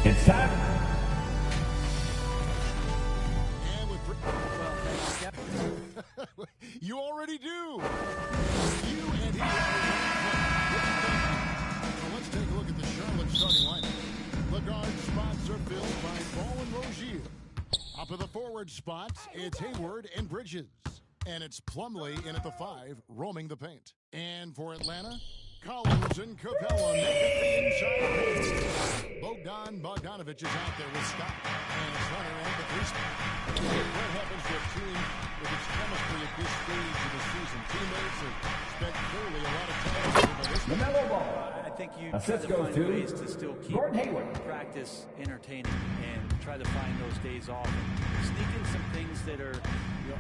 It's time. And with you already do. You and he. So let's take a look at the Charlotte starting lineup. The guard spots are filled by Ball and Rozier. Up at the forward spots, it's Hayward and Bridges. And it's Plumlee in at the 5, roaming the paint. And for Atlanta, Collins and Capella make it the inside paint. Bogdan Bogdanovic is out there with Scott. And it's running at the 3 spot. What happens to a team with its chemistry at this stage of the season? Teammates have spent clearly a lot of time over this. LaMelo Ball. I think you try to find ways to still keep practice entertaining and try to find those days off. And sneak in some things that are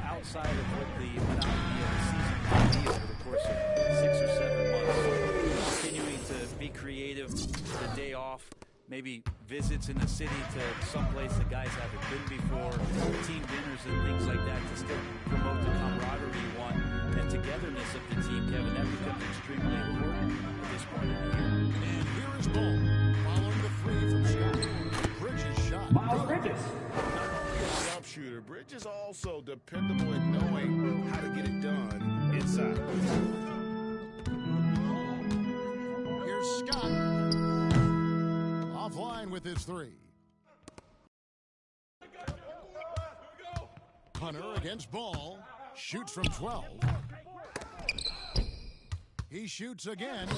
outside of what the monotony of the season might be over the course of 6 or 7 months. Continuing to be creative, the day off, maybe visits in the city to someplace the guys haven't been before, team dinners and things like that to still promote the camaraderie you want and togetherness of the team, Kevin. That becomes extremely important at this point in the year. And here is Ball, following the 3 from Scott. Bridges shot. Miles Bridges. Sharpshooter. Bridges also dependable at knowing how to get it done inside. Here's Scott. Offline with his 3. Hunter against Ball. Shoots from 12. He shoots again.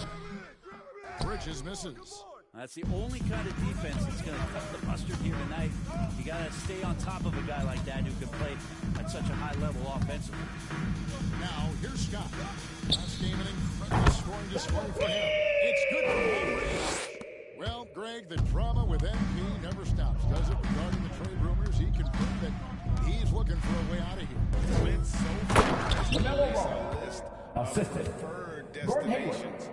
Bridges misses. That's the only kind of defense that's going to cut the mustard here tonight. You got to stay on top of a guy like that who can play at such a high level offensively. Now, here's Scott. Last game an incredible scoring display for him. It's good for long range. Well, Greg, the drama with MP never stops, does it? Regarding the trade rumors, he can prove that he's looking for a way out of here. Went so far as to LaMelo place Ball. a list Assisted. of preferred Gordon Hayward. destinations.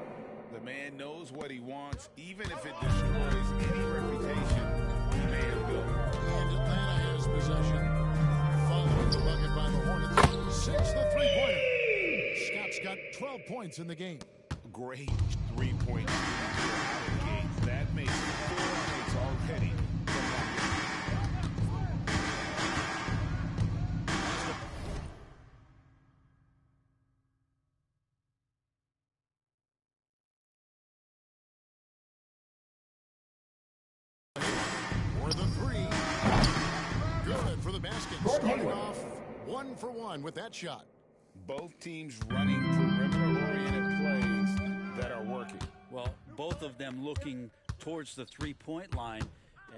The man knows what he wants, even if it destroys any reputation he may have built. And Atlanta has possession. Following the bucket by the Hornets. 6 the three-pointer. Scott's got 12 points in the game. Great three-point shooting out of the gate. That makes 4 points already from that. For the 3. Good for the basket. Starting off 1 for 1 with that shot. Both teams running perimeter-oriented plays that are working. Well, both of them looking towards the three-point line,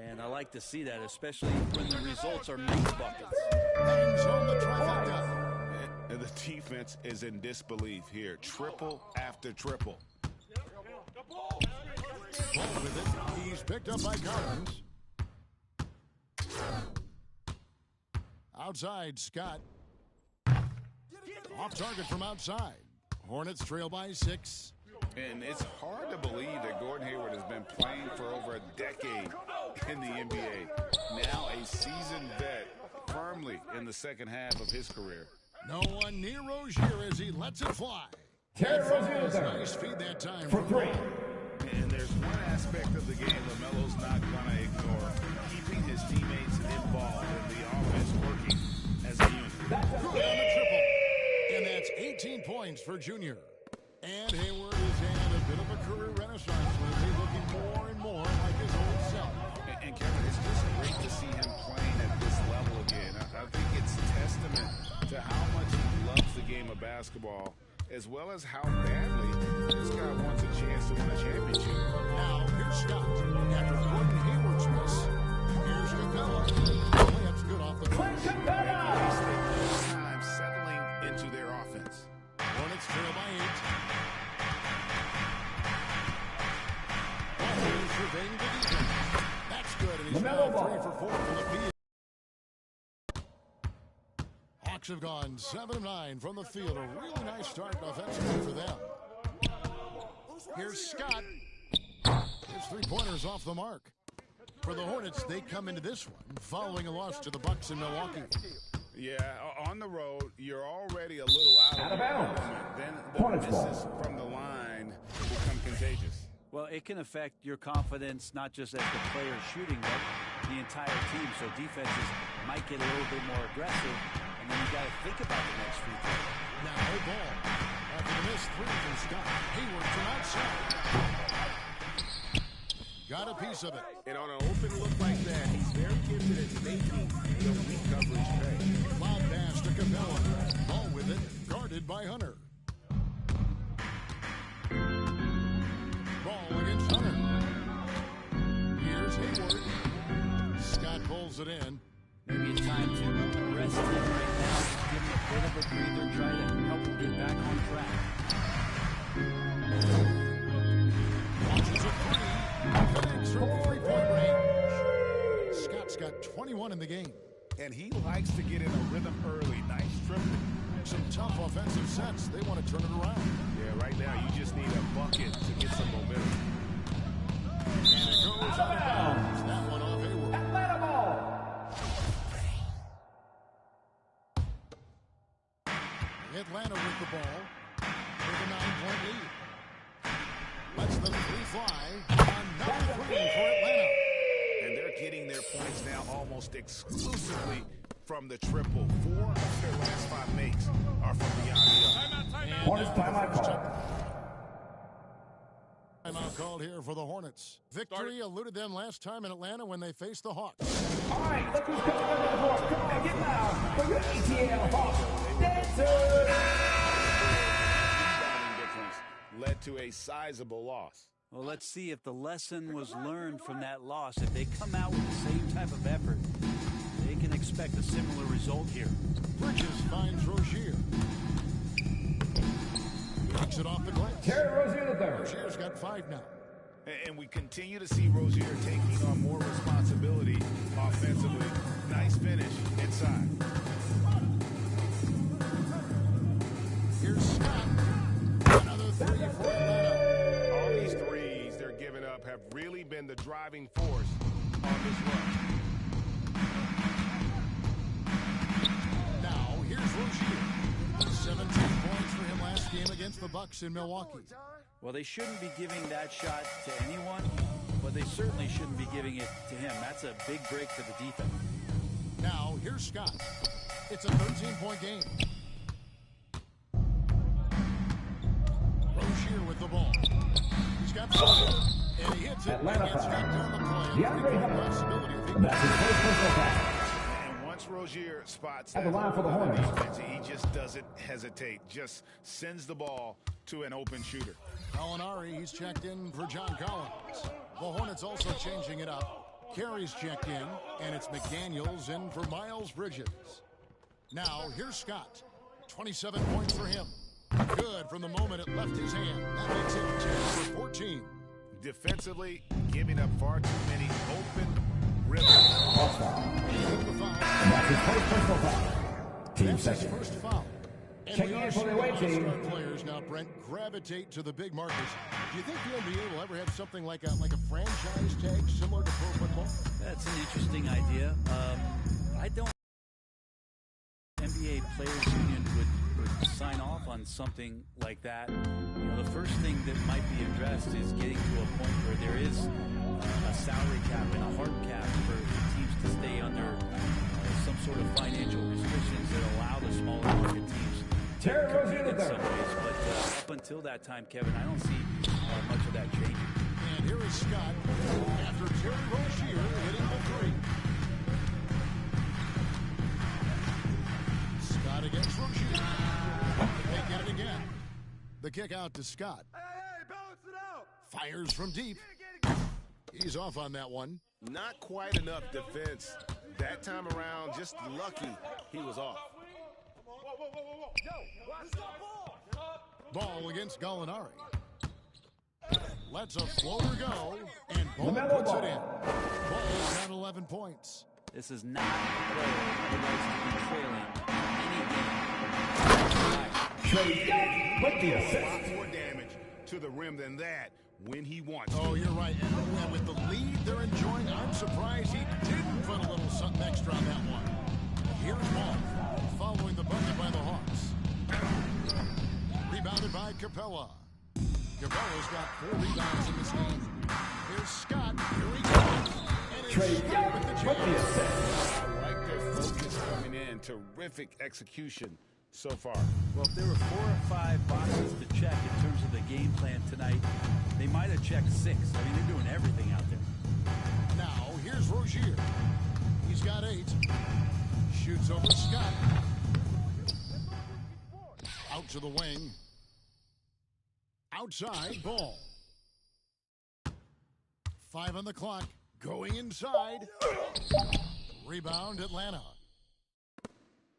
and I like to see that, especially when the results are mixed buckets. Hangs on the trifecta. And the defense is in disbelief here. Triple after triple. Ball with it. He's picked up by Collins. Outside, Scott. Off target from outside. Hornets trail by 6. And it's hard to believe that Gordon Hayward has been playing for over a decade in the NBA. Now a seasoned vet, firmly in the second half of his career. No one near Rozier as he lets it fly. Terry Rozier Nice feed that time. for 3. And there's one aspect of the game LaMelo's not going to ignore. Keeping his teammates involved and the offense working as a unit. Good on the triple. And that's 18 points for Junior. And Hayward is in a bit of a career renaissance when he's looking more and more like his old self. And Kevin, it's just great to see him playing at this level again. I think it's testament to how much he loves the game of basketball, as well as how badly this guy wants a chance to win a championship. Now, here's Scott. After Gordon Hayward's miss, here's Capella. Layup's good off the bench. They spend less time settling into their offense. Hornets trail by 8. Ball surveying the defense. That's good, and he's now 3 for 4 from the field. Hawks have gone 7 of 9 from the field. A really nice start offensively for them. Here's Scott. His three-pointer's off the mark. For the Hornets, they come into this one following a loss to the Bucks in Milwaukee. Yeah, on the road, you're already a little out of bounds. Then the Hornets misses from the line become contagious. Well, it can affect your confidence, not just as the player shooting, but the entire team. So defenses might get a little bit more aggressive, and then you got to think about the next free throw. Now, no ball. After the missed three from Scott, Hayward from outside. Got a piece of it. And on an open look like that, he's very gifted at making the weak coverage pay. Lob pass to Capella. Ball with it, guarded by Hunter. Ball against Hunter. Here's Hayward. Scott pulls it in. Maybe it's time to rest him right now. Just give him a bit of a breather. Try to help him get back on track. Launches a three. Connects from three-point range. Scott's got 21 in the game. And he likes to get in a rhythm early. Nice triple. Some tough offensive sets. They want to turn it around. Yeah, right now you just need a bucket to get some momentum. And it goes out of bounds. That one off Hayward. Atlanta ball. Atlanta with the ball. With a 9-point lead. Lets them three fly. Another three for Atlanta. And they're getting their points now almost exclusively from the triple. 4 of their last 5 makes are from beyond the arc. Hornets timeout call. Timeout called here for the Hornets. Victory eluded them last time in Atlanta when they faced the Hawks. All right, look who's coming over the board. Come on, get loud for your ATL Hawks. Dancers. Rebounding difference led to a sizable loss. Well, let's see if the lesson was learned from that loss. If they come out with the same type of effort, they can expect a similar result here. Bridges finds Rozier. Takes it off the glass. Terry Rozier the third. Rozier's got 5 now. And we continue to see Rozier taking on more responsibility offensively. Nice finish inside. Here's Scott. Another three for Atlanta. All these threes they're giving up have really been the driving force on this run. Now, here's Rozier. 17 points for him last game against the Bucks in Milwaukee. Well, they shouldn't be giving that shot to anyone, but they certainly shouldn't be giving it to him. That's a big break for the defense. Now, here's Scott. It's a 13-point game. Rozier with the ball. He's got 5, and he hits it. Atlanta He gets foul. back down the play. DeAndre Hunter. Possibility of That's his first personal foul. And once Rozier spots At the line for the Hornets. defense, he just doesn't hesitate. Just sends the ball to an open shooter. Gallinari, he's checked in for John Collins. The Hornets also changing it up. Carey's checked in, and it's McDaniels in for Miles Bridges. Now, here's Scott. 27 points for him. Good from the moment it left his hand. That makes it 10 for 14. Defensively, giving up far too many open rhythms. Cross foul. Took the foul. That's his first personal foul. Team That's his second. first foul. And Checking we are in for the seeing away a lot of team. star players now, Brent, gravitate to the big markets. Do you think the NBA will ever have something like a franchise tag similar to pro football? That's an interesting idea. I don't NBA Players Union would sign off on something like that. You know, the first thing that might be addressed is getting to a point where there is a salary cap and a hard cap for teams to stay under some sort of financial restrictions that allow the smaller market teams to Terry compete Rozier in the some third. ways. But up until that time, Kevin, I don't see much of that changing. And here is Scott after Terry Rozier hitting the three. Scott against Rozier. They get it again. The kick out to Scott. Hey, balance it out. Fires from deep. He's off on that one. Not quite enough defense. That time around, just lucky he was off. Yo, watch the ball. Ball against Gallinari. Lets a floater go, and Ball LaMelo puts Ball. it in. Ball's got 11 points. This is not a player who likes to be trailing any game. Trey Young with the A assist. lot more damage to the rim than that when he wants Oh, to. you're right. And with the lead they're enjoying, I'm surprised he didn't put a little something extra on that one. Here's Ball, following the bucket by the Hawks. Rebounded by Capella. Capella Charlotte's got 4 rebounds in this game. Here's Scott. Here he goes. And Trae Young with the assist. I like their focus coming in. Terrific execution so far. Well, if there were 4 or 5 boxes to check in terms of the game plan tonight, they might have checked 6. I mean, they're doing everything out there. Now, here's Rozier. He's got 8. Shoots over Scott. Out to the wing. Outside, Ball. 5 on the clock. Going inside. Rebound, Atlanta.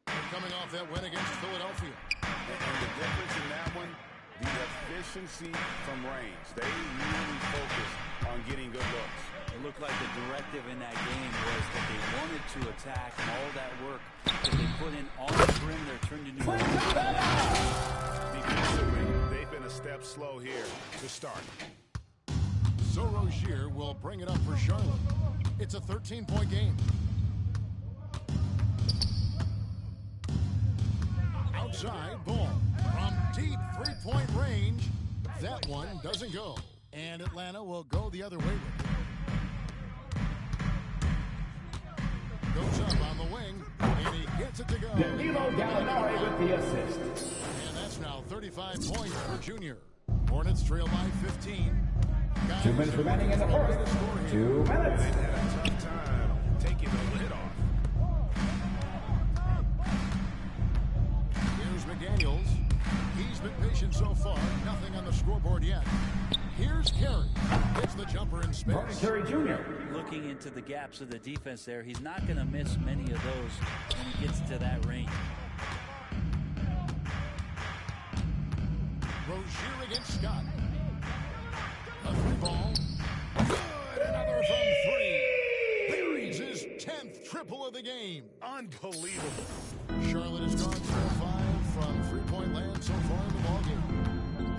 Coming off that win against Philadelphia. And the difference in that one, the efficiency from range. They really focused on getting good looks. It looked like the directive in that game was that they wanted to attack, and all that work that they put in on the perimeter turned into Defensively, they've been a step slow here to start. So Rozier will bring it up for Charlotte. It's a 13-point game. Outside, Ball. From deep three-point range. That one doesn't go. And Atlanta will go the other way with it. Goes up on the wing, and he gets it to go. Danilo Gallinari with the assist. And that's now 35 points for Junior. Hornets trail by 15. 2 minutes remaining in the first. 2 minutes. They've had a tough time taking the lid off. Here's McDaniels. He's been patient so far. Nothing on the scoreboard yet. Here's Carey. Gets the jumper in space. Vernon Carey Jr. looking into the gaps of the defense there. He's not going to miss many of those when he gets to that range. Rozier against Scott. A 3-ball. Good. Another from 3. Buries his 10th triple of the game. Unbelievable. Charlotte has gone 4-5 from three-point land so far in the ballgame.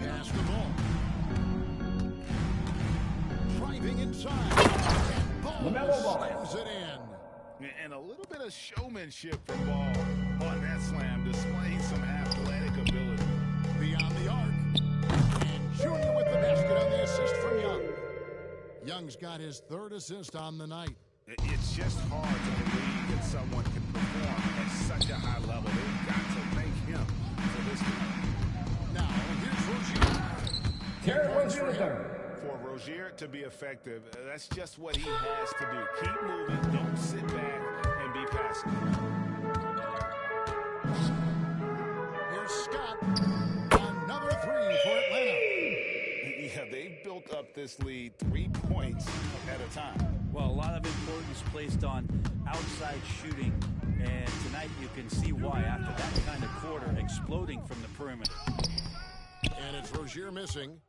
Pass the ball. Driving inside. And LaMelo Ball slams it in. And a little bit of showmanship from Ball on that slam, displaying some athletic ability. Beyond the arc. And Junior with the basket on the assist from Young. Young's got his 3rd assist on the night. It's just hard to believe that someone can perform at such a high level. They've got to thank him for this game. Now, here's Rozier. Terry Rozier III. For Rozier to be effective, that's just what he has to do. Keep moving, don't sit back and be passive. Here's Scott. Another 3 for Atlanta. Yeah, they've built up this lead 3 points at a time. Well, a lot of importance placed on outside shooting, and tonight you can see why after that kind of quarter exploding from the perimeter. And it's Rozier missing.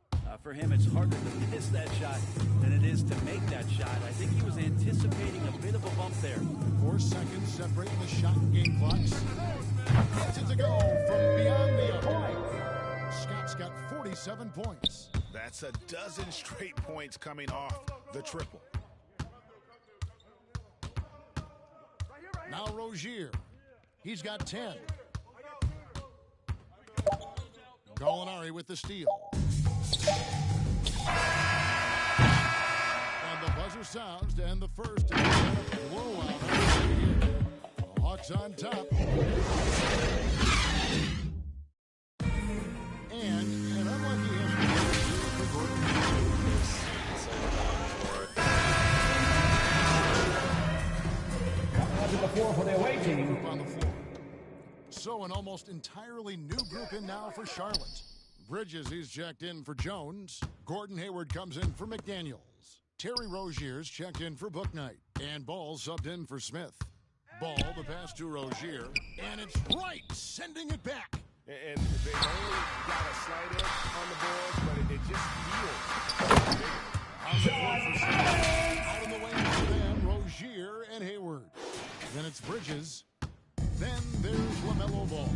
For him, it's harder to miss that shot than it is to make that shot. I think he was anticipating a bit of a bump there. 4 seconds separating the shot and game clocks. Gets it to go from beyond the arc. Scott's got 47 points. That's a dozen straight points coming off the triple. Now Rozier. He's got 10. Gallinari with the steal. And the buzzer sounds to end the first. Blowout. The Hawks on top. And an unlucky injury for Gordon. To the floor for the away team. On the floor. So an almost entirely new group in now for Charlotte. Bridges, he's checked in for Jones. Gordon Hayward comes in for McDaniels. Terry Rozier's checked in for Bouknight. And Ball subbed in for Smith. Ball, the pass to Rozier. And it's right, sending it back. And they've only got a slight edge on the board, but it just feels bigger. On the court for Smith. Out in the lane for them, Rozier and Hayward. Then it's Bridges. Then there's LaMelo Ball.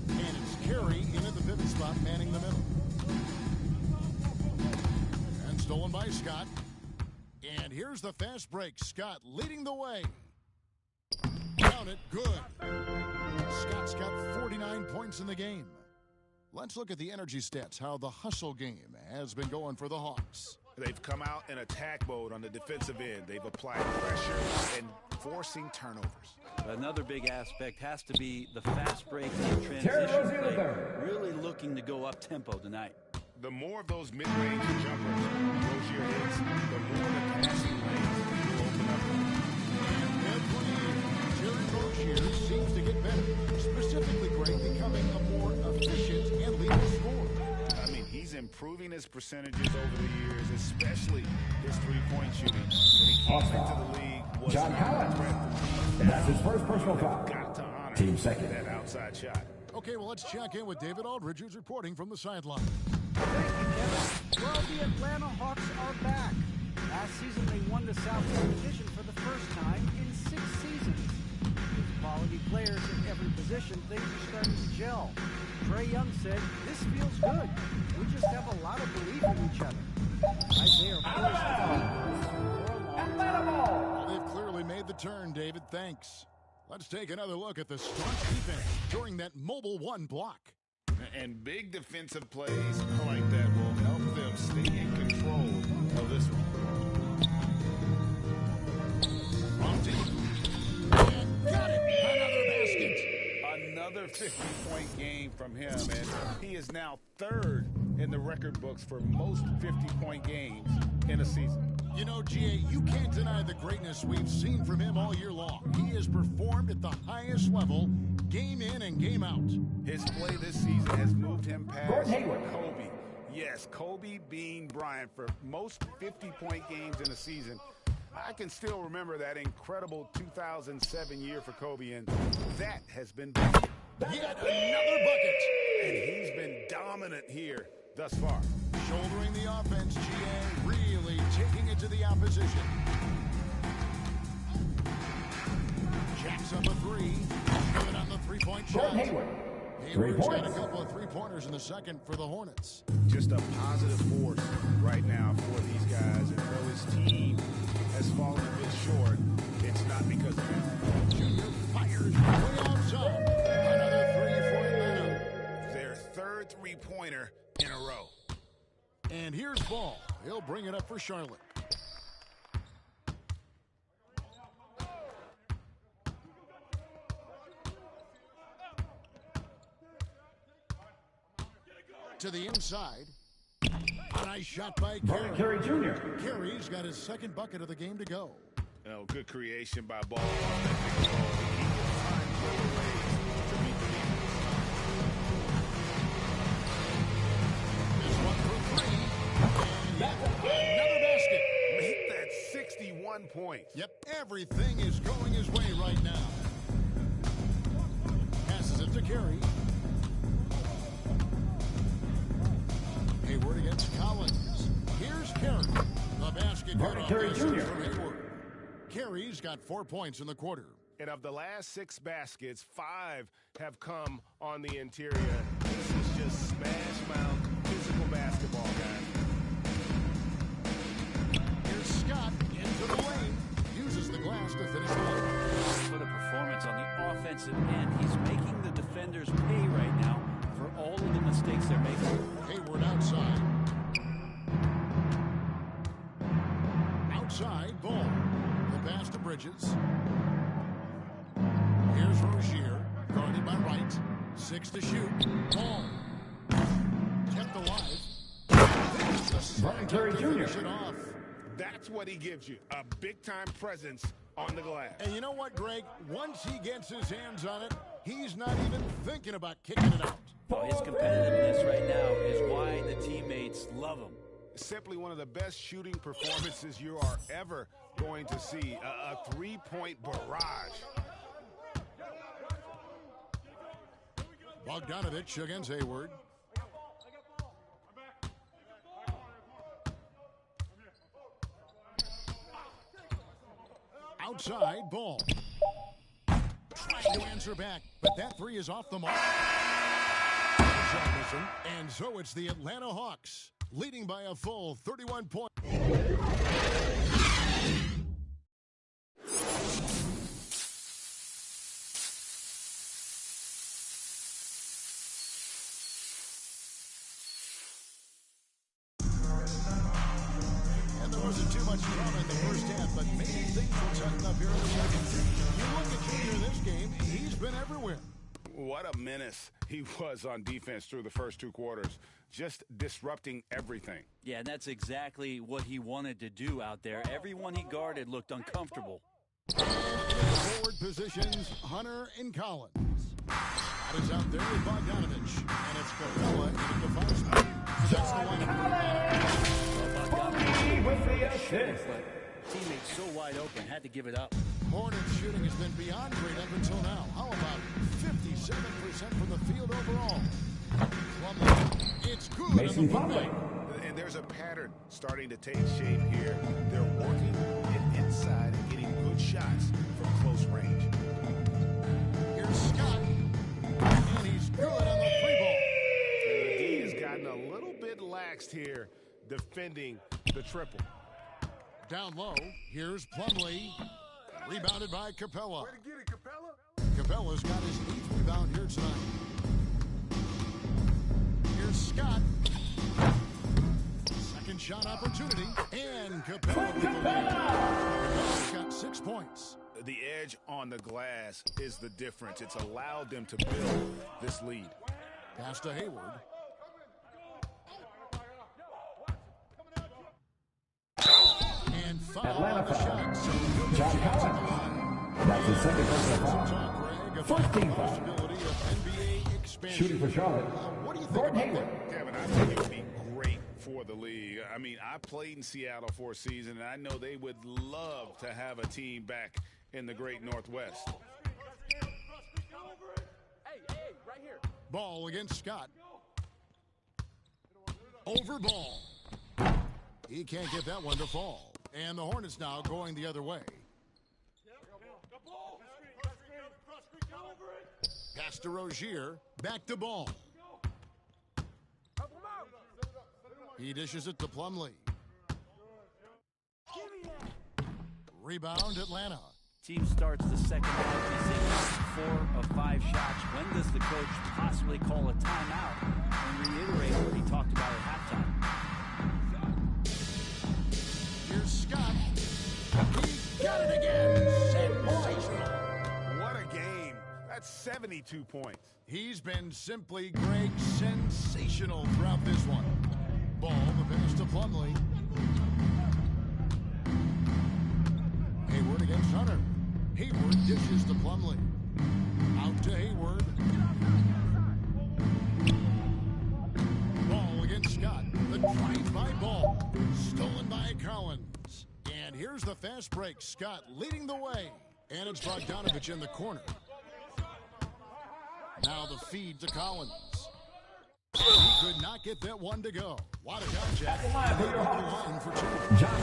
And it's Carey in at the pivot spot, manning the middle. And stolen by Scott. And here's the fast break. Scott leading the way. Count it, good. Scott's got 49 points in the game. Let's look at the energy stats, how the hustle game has been going for the Hawks. They've come out in attack mode on the defensive end. They've applied pressure and forcing turnovers. Another big aspect has to be the fast break and transition play. Really looking to go up tempo tonight. The more of those mid-range jumpers Rozier hits, the more the passing lanes will open up. Every year, Terry Rozier seems to get better. Specifically, Greg, becoming a more efficient and leading scorer. I mean, he's improving his percentages over the years, especially his three-point shooting. When he came into the league, was John Collins. That's his first personal foul. Got to honor Team second. that outside shot. Okay, well, let's check in with David Aldridge, who's reporting from the sideline. Thank you, Kevin. Well, the Atlanta Hawks are back. Last season, they won the Southeast Division for the first time in 6 seasons. With quality players in every position, things are starting to gel. Trae Young said, "This feels good. We just have a lot of belief in each other." Right there, poised to beat us for a long time. Well, they've clearly made the turn, David. Thanks. Let's take another look at the staunch defense during that mobile one block. And big defensive plays like that will help them stay in control of this one. And got it. Another basket. Another 50-point game from him, and he is now third in the record books for most 50-point games in a season. You know, GA, you can't deny the greatness we've seen from him all year long. He has performed at the highest level, game in and game out. His play this season has moved him past Gordon Hayward. Kobe. Yes, Kobe Bean Bryant for most 50-point games in a season. I can still remember that incredible 2007 year for Kobe, and that has been broken. Yet another bucket. And he's been dominant here thus far. Shouldering the offense, GA, really taking it to the opposition. Jacks up a three. Good on the three-point shot. Gordon Hayward. 3 Hayward's got a points. couple of three-pointers in the second for the Hornets. Just a positive force right now for these guys. And though his team has fallen a bit short, it's not because of him. Junior fires way outside. Another three for Atlanta. Their third three-pointer in a row. And here's Ball. He'll bring it up for Charlotte. To the inside. A nice shot by Vernon Carey. Carey Jr. Carey's got his second bucket of the game to go. Oh, good creation by Ball on that pick and roll. He can find clever ways to meet the defense. This one for three. And another basket. Make that 61 points. Yep, everything is going his way right now. Passes it to Carey. Hayward against Collins. Here's Carey. The basket good off Carey the Jr. assist from Hayward. Carey's got 4 points in the quarter. And of the last 6 baskets, 5 have come on the interior. This is just smash mouth physical basketball, guys. Here's Scott into the lane. Uses the glass to finish the line. What a performance on the offensive end. He's making the defenders pay right now for all of the mistakes they're making. Hayward outside. Outside, Ball. The pass to Bridges. Here's Rozier, guarded by Wright. 6 to shoot. Ball. Kept alive. Vernon Carey Jr. Finish it off. That's what he gives you, a big-time presence on the glass. And you know what, Greg? Once he gets his hands on it, he's not even thinking about kicking it out. Well, his competitiveness right now is why the teammates love him. Simply one of the best shooting performances you are ever going to see. A three-point barrage. Bogdanovich against Hayward. Outside, Ball. Trying to answer back, but that three is off the mark. And so it's the Atlanta Hawks, leading by a full 31 points. maybe things will tighten up here in the second. You look at Junior this game, he's been everywhere. What a menace he was on defense through the first 2 quarters, just disrupting everything. Yeah, and that's exactly what he wanted to do out there. Everyone he guarded looked uncomfortable. And in the forward positions, Hunter and Collins. That is out there with Bogdanovich, and it's Capella in the defense. That's the one. With the assist. Teammates so wide open, had to give it up. Hornets shooting has been beyond great up until now. How about 57% from the field overall? Plumlee, it's good. Mason Plumlee. And there's a pattern starting to take shape here. They're working it inside and getting good shots from close range. Here's Scott, and he's good on the free ball. And the D has gotten a little bit laxed here defending the triple. Down low, here's Plumlee. Rebounded by Capella. Way to get it, Capella. Capella's got his 8th rebound here tonight. Here's Scott. Second shot opportunity. And Capella with the lead. Capella's got 6 points. The edge on the glass is the difference. It's allowed them to build this lead. Pass to Hayward. And foul Atlanta on the foul. shot. So John Collins. That's his second personal foul. 14 foul. Shooting for Charlotte, What do you think Gordon about Hayward. that? Kevin, I think it would be great for the league. I mean, I played in Seattle for a season, and I know they would love to have a team back in the great Northwest. Ball against Scott. Over ball. He can't get that one to fall. And the Hornets now going the other way. Pass to Rozier. Back to Ball. He dishes it to Plumlee. Rebound Atlanta. Team starts the second half. He's in 4 of 5 shots. When does the coach possibly call a timeout and reiterate what he talked about at halftime? Here's Scott. He got it again. Sensational. What a game. That's 72 points. He's been simply great, sensational throughout this one. Ball, the pass to Plumlee. Hayward against Hunter. Hayward dishes to Plumlee. Out to Hayward. Ball against Scott. The drive-by ball. Stolen by Collins. And here's the fast break. Scott leading the way. And it's Bogdanovich in the corner. Now the feed to Collins. He could not get that one to go. What a contact. At the line for your Hawks, John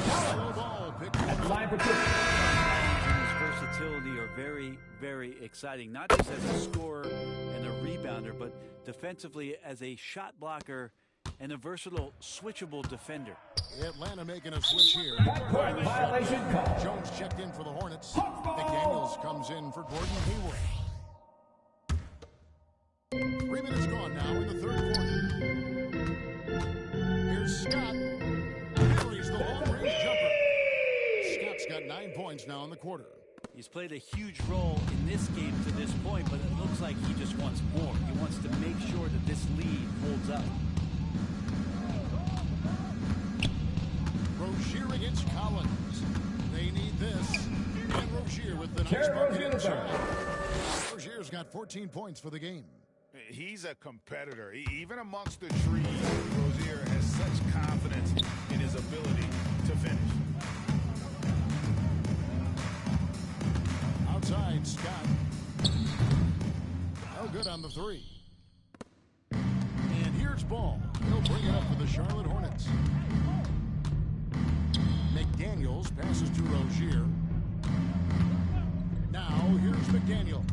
Collins. At the line for 2. His versatility are very, very exciting. Not just as a scorer and a rebounder, but defensively as a shot blocker and a versatile, switchable defender. Atlanta making a switch here. Backcourt violation call. Jones checked in for the Hornets. McDaniels comes in for Gordon Hayward. 3 minutes gone now in the third quarter. Here's Scott. Carries the long-range jumper. Scott's got 9 points now in the quarter. He's played a huge role in this game to this point, but it looks like he just wants more. He wants to make sure that this lead holds up. Rozier against Collins. They need this. And Rozier with the nice Jared bucket Rozier. inside. Rozier's got 14 points for the game. He's a competitor. Even amongst the trees, Rozier has such confidence in his ability to finish. Outside, Scott. No good on the 3. And here's Ball. He'll bring it up for the Charlotte Hornets. McDaniels passes to Rozier. Now here's McDaniels.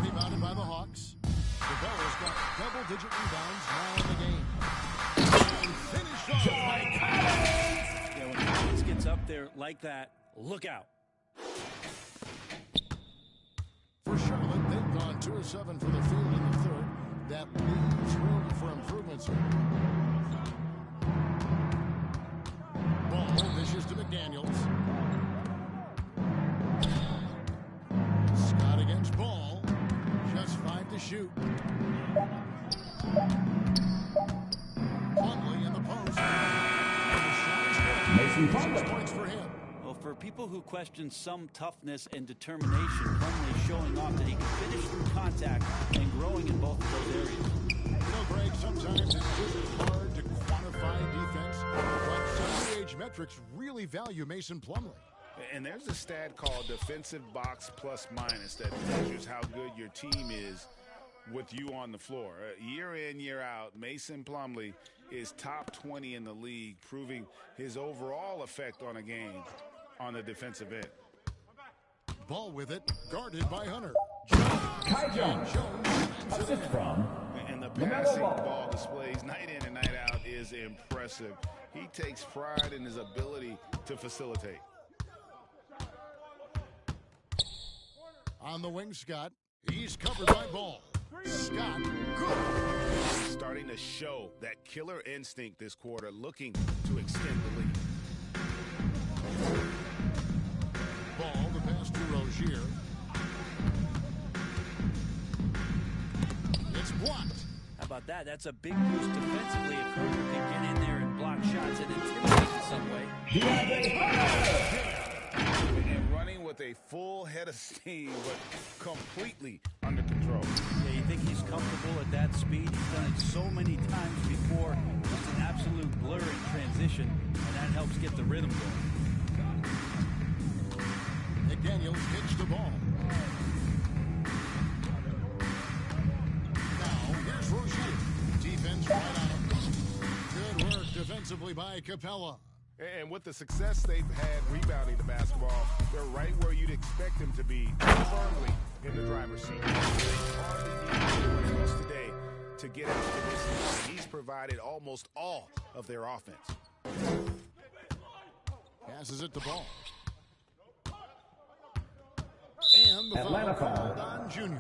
Rebounded by the Hawks. Capella's got double-digit rebounds now in the game. And finished off by Collins. Yeah, when Collins gets up there like that, look out. For Charlotte, they've gone 2 of 7 for the field in the third. That leaves room for improvements here. Ball dishes to McDaniels. Scott against Ball. Just 5 to shoot. Plumlee in the post. Mason 6 Plumlee. points for him. Well, for people who question some toughness and determination, Plumlee showing off that he can finish through contact and growing in both of those areas. You know, Greg, sometimes it's just hard to quantify defense, but some new age metrics really value Mason Plumlee. And there's a stat called defensive box plus minus that measures how good your team is with you on the floor. Year in, year out, Mason Plumlee is top 20 in the league, proving his overall effect on a game on the defensive end. Ball with it, guarded by Hunter. Kai Jones. Assist from And the LaMelo passing Ball. ball displays night in and night out is impressive. He takes pride in his ability to facilitate. On the wing, Scott. He's covered by Ball. Scott, good. He's starting to show that killer instinct this quarter, looking to extend the lead. Ball, the pass to Rozier. It's blocked. How about that? That's a big boost defensively if Herter can get in there and block shots and intimidate in some way. And running with a full head of steam, but completely under control. Yeah, you think he's comfortable at that speed? He's done it so many times before. It's an absolute blur in transition, and that helps get the rhythm going. McDaniels hits the ball. Now, here's Rozier. Defense right on him. Good work defensively by Capella. And with the success they've had rebounding the basketball, they're right where you'd expect them to be, firmly in the driver's seat. They hardly need anyone else today to get out to this lead. He's provided almost all of their offense. Passes it to Ball. And the Atlanta foul foul. called on Junior.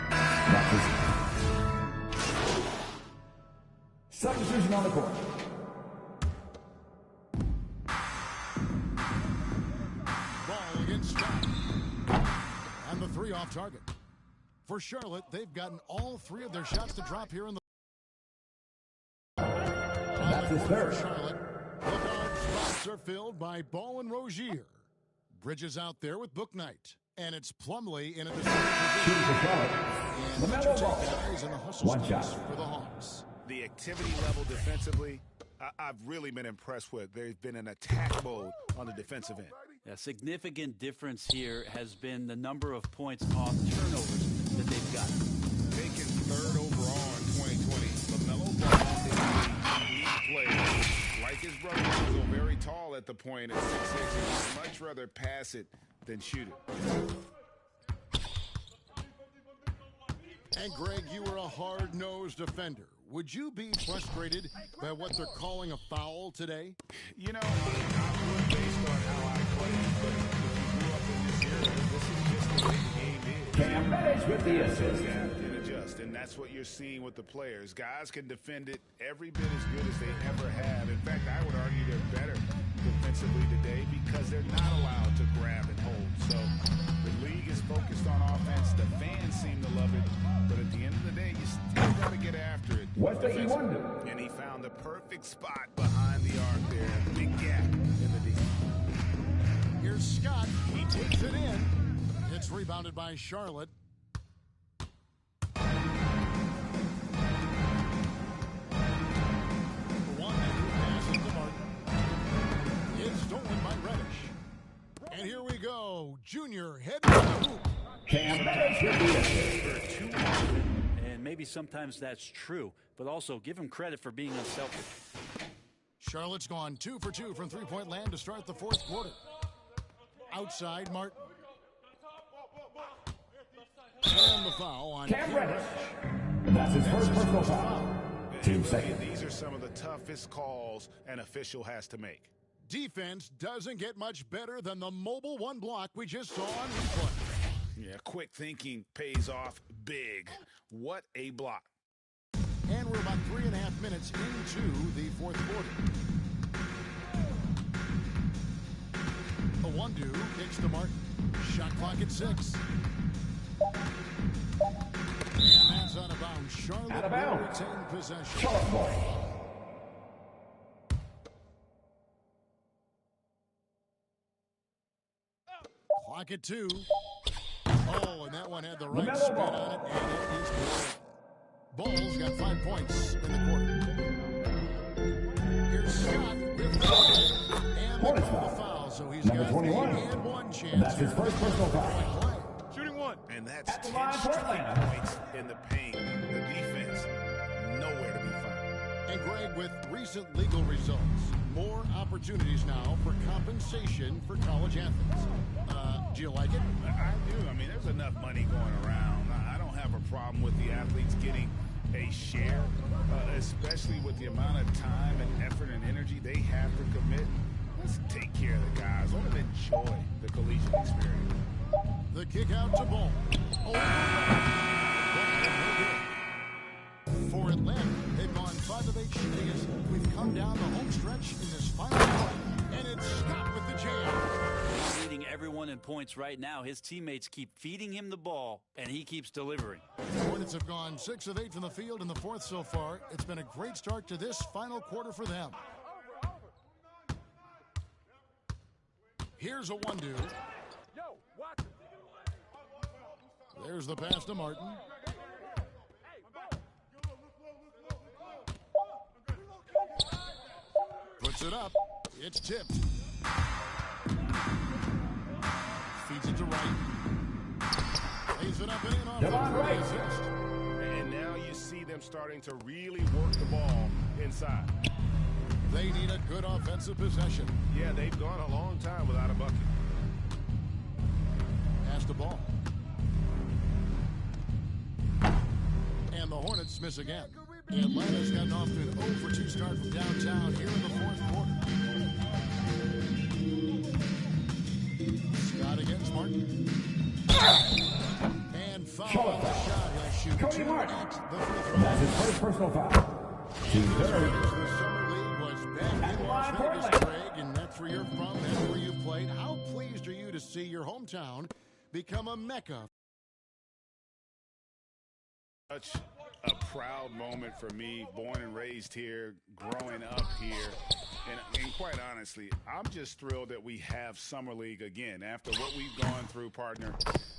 Substitution on the court. Ball against Scott. And the 3 off target. For Charlotte, they've gotten all 3 of their shots to drop here in the... That's his third. Charlotte, the guard spots are filled by Ball and Rozier. Bridges out there with Bouknight. And it's Plumlee in a Shooting for Charlotte. LaMelo Ball. guys in the hustle One space shot. for the Hawks. The activity level defensively, I've really been impressed with. There's been an attack mode on the defensive end. A significant difference here has been the number of points off turnovers that they've gotten. Taken 3rd overall in 2020. LaMelo Ball is a elite player. Like his brother, he's very tall at the point at 6'6", and he'd much rather pass it than shoot it. And Greg, you were a hard-nosed defender. Would you be frustrated by what they're calling a foul today? You know, not really based on how I play, but if you grew up in this era, this is just the way the game is. Cam Reddish with the assist. Adapt and adjust, and that's what you're seeing with the players. Guys can defend it every bit as good as they ever have. In fact, I would argue they're better defensively today because they're not allowed to grab and hold. So the league is focused on offense. The fans seem to love it, but at the end of the day, you still got to get after it. What's the he wonder? And he found the perfect spot behind the arc there. Big gap in the defense. Here's Scott. He takes it in. It's rebounded by Charlotte. One pass to Martin. It's stolen by Reddish. And here we go. Junior heading to the hoop. Cam Reddish with the assist. Too often, and maybe sometimes that's true, but also give him credit for being unselfish. Charlotte's gone 2 for 2 from three-point land to start the 4th quarter. Outside, Martin. And the foul on Cam Reddish. That's his first personal foul. 2 seconds. These are some of the toughest calls an official has to make. Defense doesn't get much better than the mobile 1 block we just saw on replay. Yeah, quick thinking pays off big. What a block. And we're about 3.5 minutes into the 4th quarter. Wondu kicks to Martin. Shot clock at 6. And that's out of bounds. Charlotte Out of will bounds. retain possession. Charlotte ball. Clock at 2. Oh, and that one had the right LaMelo spin Ball. on it, and it is good. Bulls got 5 points in the quarter. Here's Scott with the and they Hornets call the foul. foul, so he's Number got 21. and 1 chance. And that's his here. first personal foul. Play. Shooting one. And that's At the 10 line for straight Atlanta. points in the paint. The defense, nowhere to be found. And Greg, with recent legal results, more opportunities now for compensation for college athletes. Do you like it? I do. I mean, there's enough money going around. I don't have a problem with the athletes getting a share, especially with the amount of time and effort and energy they have to commit. Let's take care of the guys. Let them enjoy the collegiate experience. The kick out to Ball. For Atlanta, they've gone 5 of 8 shooting as we've come down the home stretch in this final quarter. And it's Scott with the jam. He's leading everyone in points right now. His teammates keep feeding him the ball, and he keeps delivering. The Hornets have gone 6 of 8 from the field in the fourth so far. It's been a great start to this final quarter for them. Here's a Wondu. Yo, watch it. There's the pass to Martin. Puts it up. It's tipped. Feeds it to Wright. Lays it up and in off the Devon Wright. assist. And now you see them starting to really work the ball inside. They need a good offensive possession. Yeah, they've gone a long time without a bucket. Pass the ball. And the Hornets miss again. Atlanta's gotten off to an 0-for-2 start from downtown here in the fourth quarter. Scott against Martin. And foul on the shot. He'll shoot Cody 2 Martin. at the free throw. And that's his first personal foul. Team third. The Summer League was back in Las Vegas, Greg, and that's where you're from, that's where you've played. How pleased are you to see your hometown become a mecca? Such a proud moment for me, born and raised here, growing up here. And quite honestly, I'm just thrilled that we have Summer League again. After what we've gone through, partner,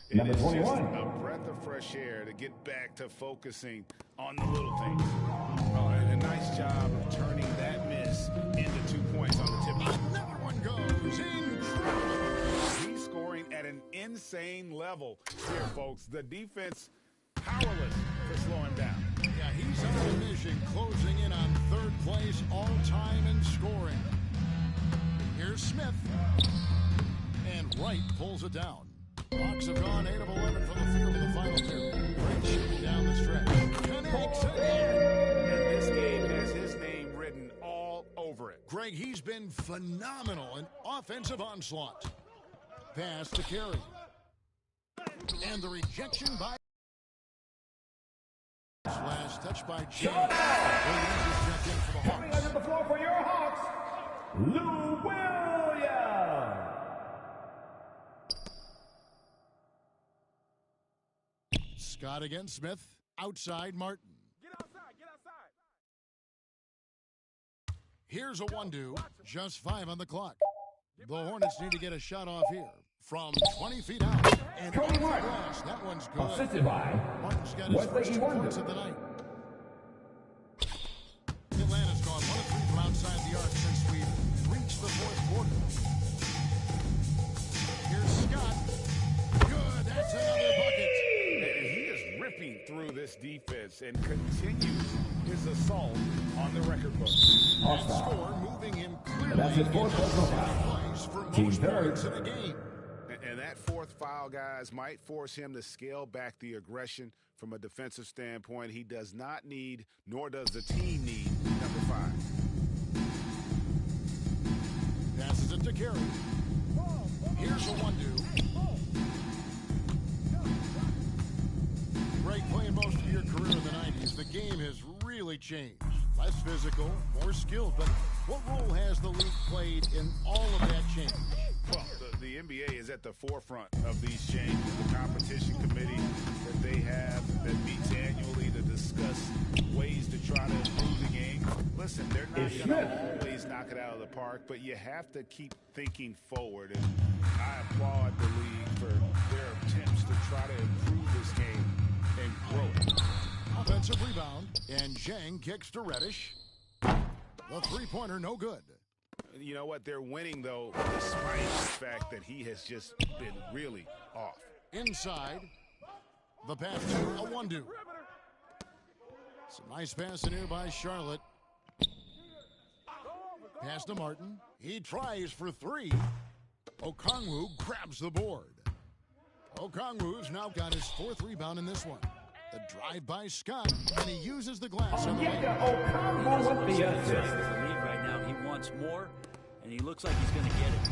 it Number is just 21. a breath of fresh air to get back to focusing on the little things. And a nice job of turning that miss into 2 points on the tip. Another one goes. Incredible. He's scoring at an insane level here, folks. The defense powerless to slow him down. Yeah, he's on a mission, closing in on 3rd place all-time in scoring. Here's Smith. And Wright pulls it down. Hawks have gone 8 of 11 from the field in the final period. Great shooting down the stretch. Connects again. And this game has his name written all over it. Greg, he's been phenomenal in offensive onslaught. Pass to Carey. And the rejection by... Last touch by James. Williams is checked in for the Coming Hawks. under the floor for your Hawks, Lou Williams. Scott against Smith. Outside Martin. Get outside. Get outside. Here's a Wondu. Just 5 on the clock. The Hornets need to get a shot off here. From 20 feet out. And Cody off the Martin. glass. That one's good. Assisted by Martin's got his Wesley first 2 Iwundu. points of the night. Atlanta's gone 1 of 3 from outside the arc since we've reached the fourth quarter. Here's Scott. Good. That's another bucket. And he is ripping through this defense and continues his assault on the record book. That score moving him clearly That's his into fourth personal second foul. place for Team most third. points in the game. And that 4th foul, guys, might force him to scale back the aggression from a defensive standpoint. He does not need, nor does the team need, number 5. Passes it to Carey. Here's a Wondu. Greg, playing most of your career in the 90s, the game has really changed. Less physical, more skilled. But what role has the league played in all of that change? Well, the at the forefront of these changes. The competition committee that they have that meets annually to discuss ways to try to improve the game. Listen, they're not going to always knock it out of the park, but you have to keep thinking forward. And I applaud the league for their attempts to try to improve this game and grow it. Offensive rebound, and Zhang kicks to Reddish. The three-pointer, no good. You know what? They're winning, though, despite the fact that he has just been really off. Inside, the pass to Awundu. Some nice passing here by Charlotte. Pass to Martin. He tries for three. Okongwu grabs the board. Okongwu's now got his fourth rebound in this one. The drive by Scott, and he uses the glass on the way. Okongwu with the assist. Right now, he wants more, and he looks like he's going to get it.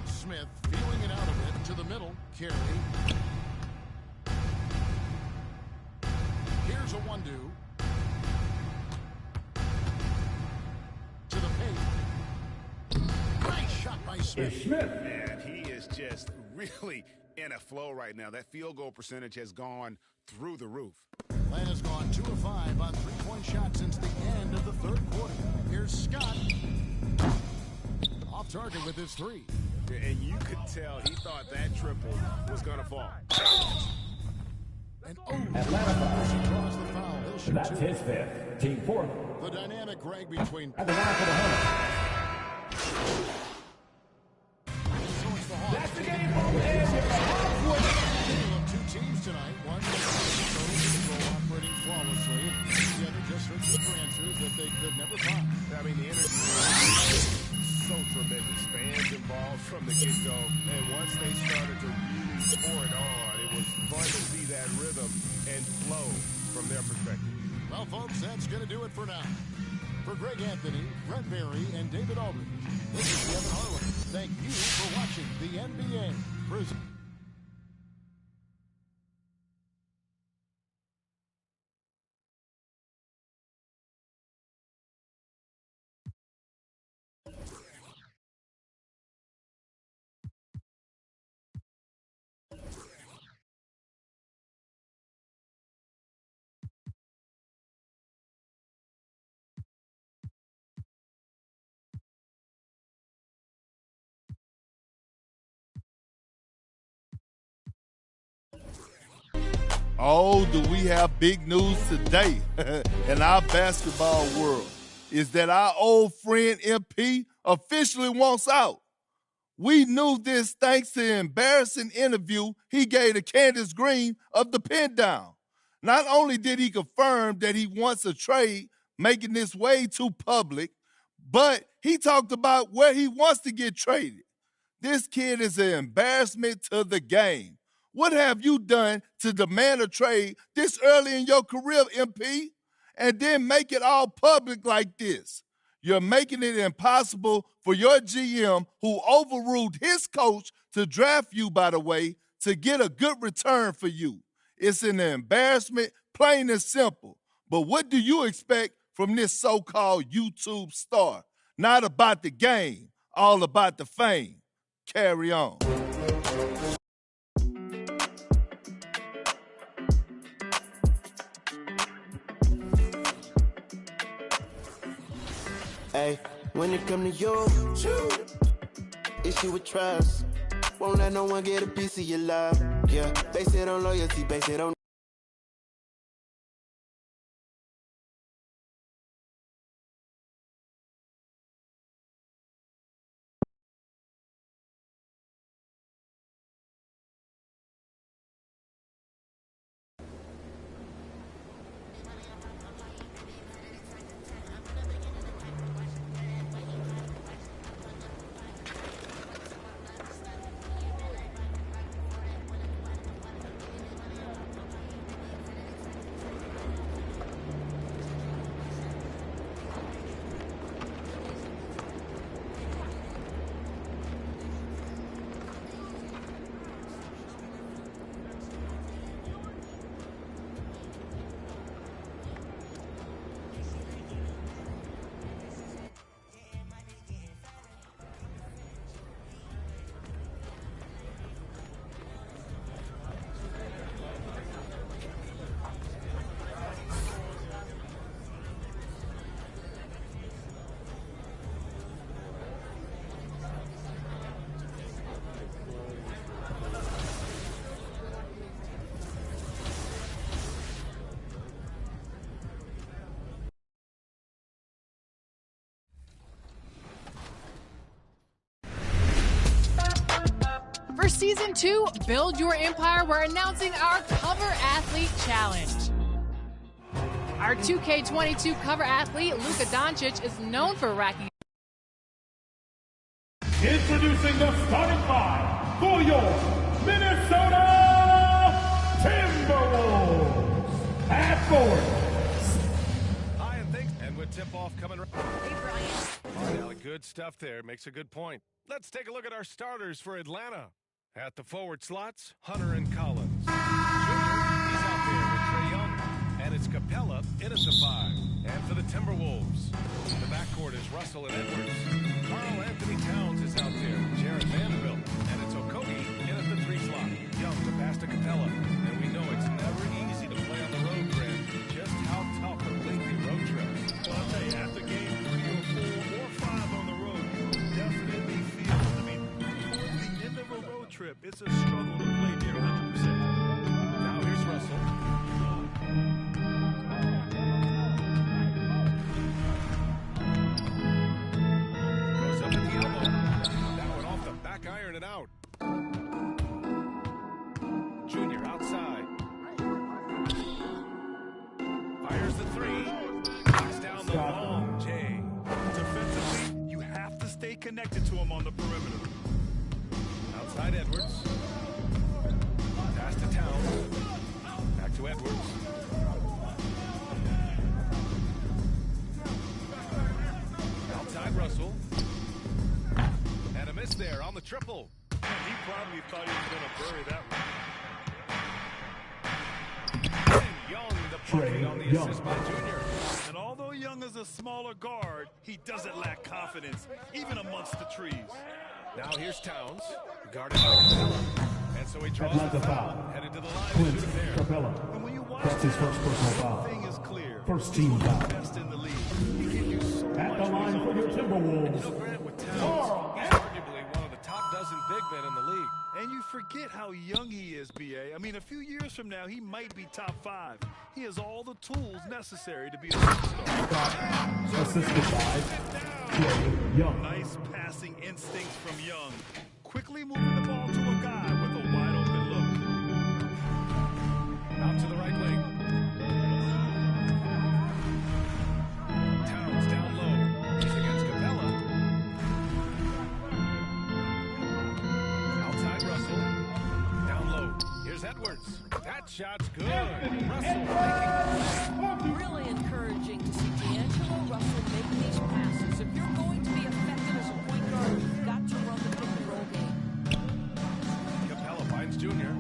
Smith feeling it out of it to the middle. Carey. Here's Awundu. To the paint. Nice shot by Smith. Man, he is just really in a flow right now. That field goal percentage has gone through the roof. Atlanta's gone 2 of 5 on three-point shots since the end of the third quarter. Here's Scott. Off target with his three. And you could tell he thought that triple was going to fall. And Atlanta draws the foul. He'll shoot That's two. his fifth. Team fourth. The dynamic Greg between. At the line for the Hornets. So it's the Hawks. That's the game from the end. Two teams tonight. One total control operating flawlessly. The other just searching for answers that they could never find. I mean, the energy is so tremendous. Fans involved from the get-go. And once they started to really pour it on, it was fun to see that rhythm and flow from their perspective. Well, folks, that's going to do it for now. For Greg Anthony, Brent Berry, and David Aldridge, this is Kevin Harlan. Thank you for watching the NBA Prison. Oh, do we have big news today in our basketball world? Is that our old friend MP officially wants out. We knew this thanks to the embarrassing interview he gave to Candace Green of the Pin Down. Not only did he confirm that he wants a trade, making this way too public, but he talked about where he wants to get traded. This kid is an embarrassment to the game. What have you done to demand a trade this early in your career, MP, and then make it all public like this? You're making it impossible for your GM, who overruled his coach to draft you, by the way, to get a good return for you. It's an embarrassment, plain and simple. But what do you expect from this so-called YouTube star? Not about the game, all about the fame. Carry on. Hey, when it come to you, issue with trust. Won't let no one get a piece of your love. Yeah, base it on loyalty, base it on Season 2, Build Your Empire, we're announcing our Cover Athlete Challenge. Our 2K22 cover athlete, Luka Doncic, is known for racking. Introducing the starting five for your Minnesota Timberwolves. At forward. Hi, and thanks. And with tip-off coming right. Hey, Brian. Now, good stuff there. Makes a good point. Let's take a look at our starters for Atlanta. At the forward slots, Hunter and Collins. Junior, he's out there with Trae Young. And it's Capella in at the 5. And for the Timberwolves, the backcourt is Russell and Edwards. Karl Anthony Towns is out there. Jarrett Vanderbilt. And it's Okogie in at the 3 slot. Young to pass to Capella. And we know it's never easy to play on the road, Grant. Just how tough are lengthy road trips. Well, I'll tell you, after game 3 or 4 or 5 on the road, definitely feels, towards the end of a road trip, it's a struggle to play there 100%. Now here's Russell. Iron it out. Junior outside. Fires the 3. Knocks down the long J. Defensively, you have to stay connected to him on the perimeter. Outside Edwards. Pass to Towns. Back to Edwards. Outside Russell. And a miss there on the triple. He probably thought he was going to bury that one. And Young, the bucket on the assist by Junior. And although Young is a smaller guard, he doesn't lack confidence, even amongst the trees. Now here's Towns, guarded by Capella. And so he draws the foul. Headed to the line to shoot it there. Capella. And when you watch That's his first personal foul. thing is clear. First team foul. Best in the league. He can do so At the line for your Timberwolves. You know, Grant, with Towns, he's arguably one of the top dozen big men in the league. And you forget how young he is, B.A. I mean, a few years from now, he might be top 5. He has all the tools necessary to be a superstar. Assisted by Trae Young. Nice passing instincts from Young. Quickly moving the ball to a guy with a wide open look. Out to the right wing. Towns down low. He's against Capella. Outside Russell. Down low. Here's Edwards. That shot's good. Russell really encouraging to see D'Angelo Russell make these passes. If you're going to be effective as a point guard, you've got to run the pick and roll game. Capella finds Junior.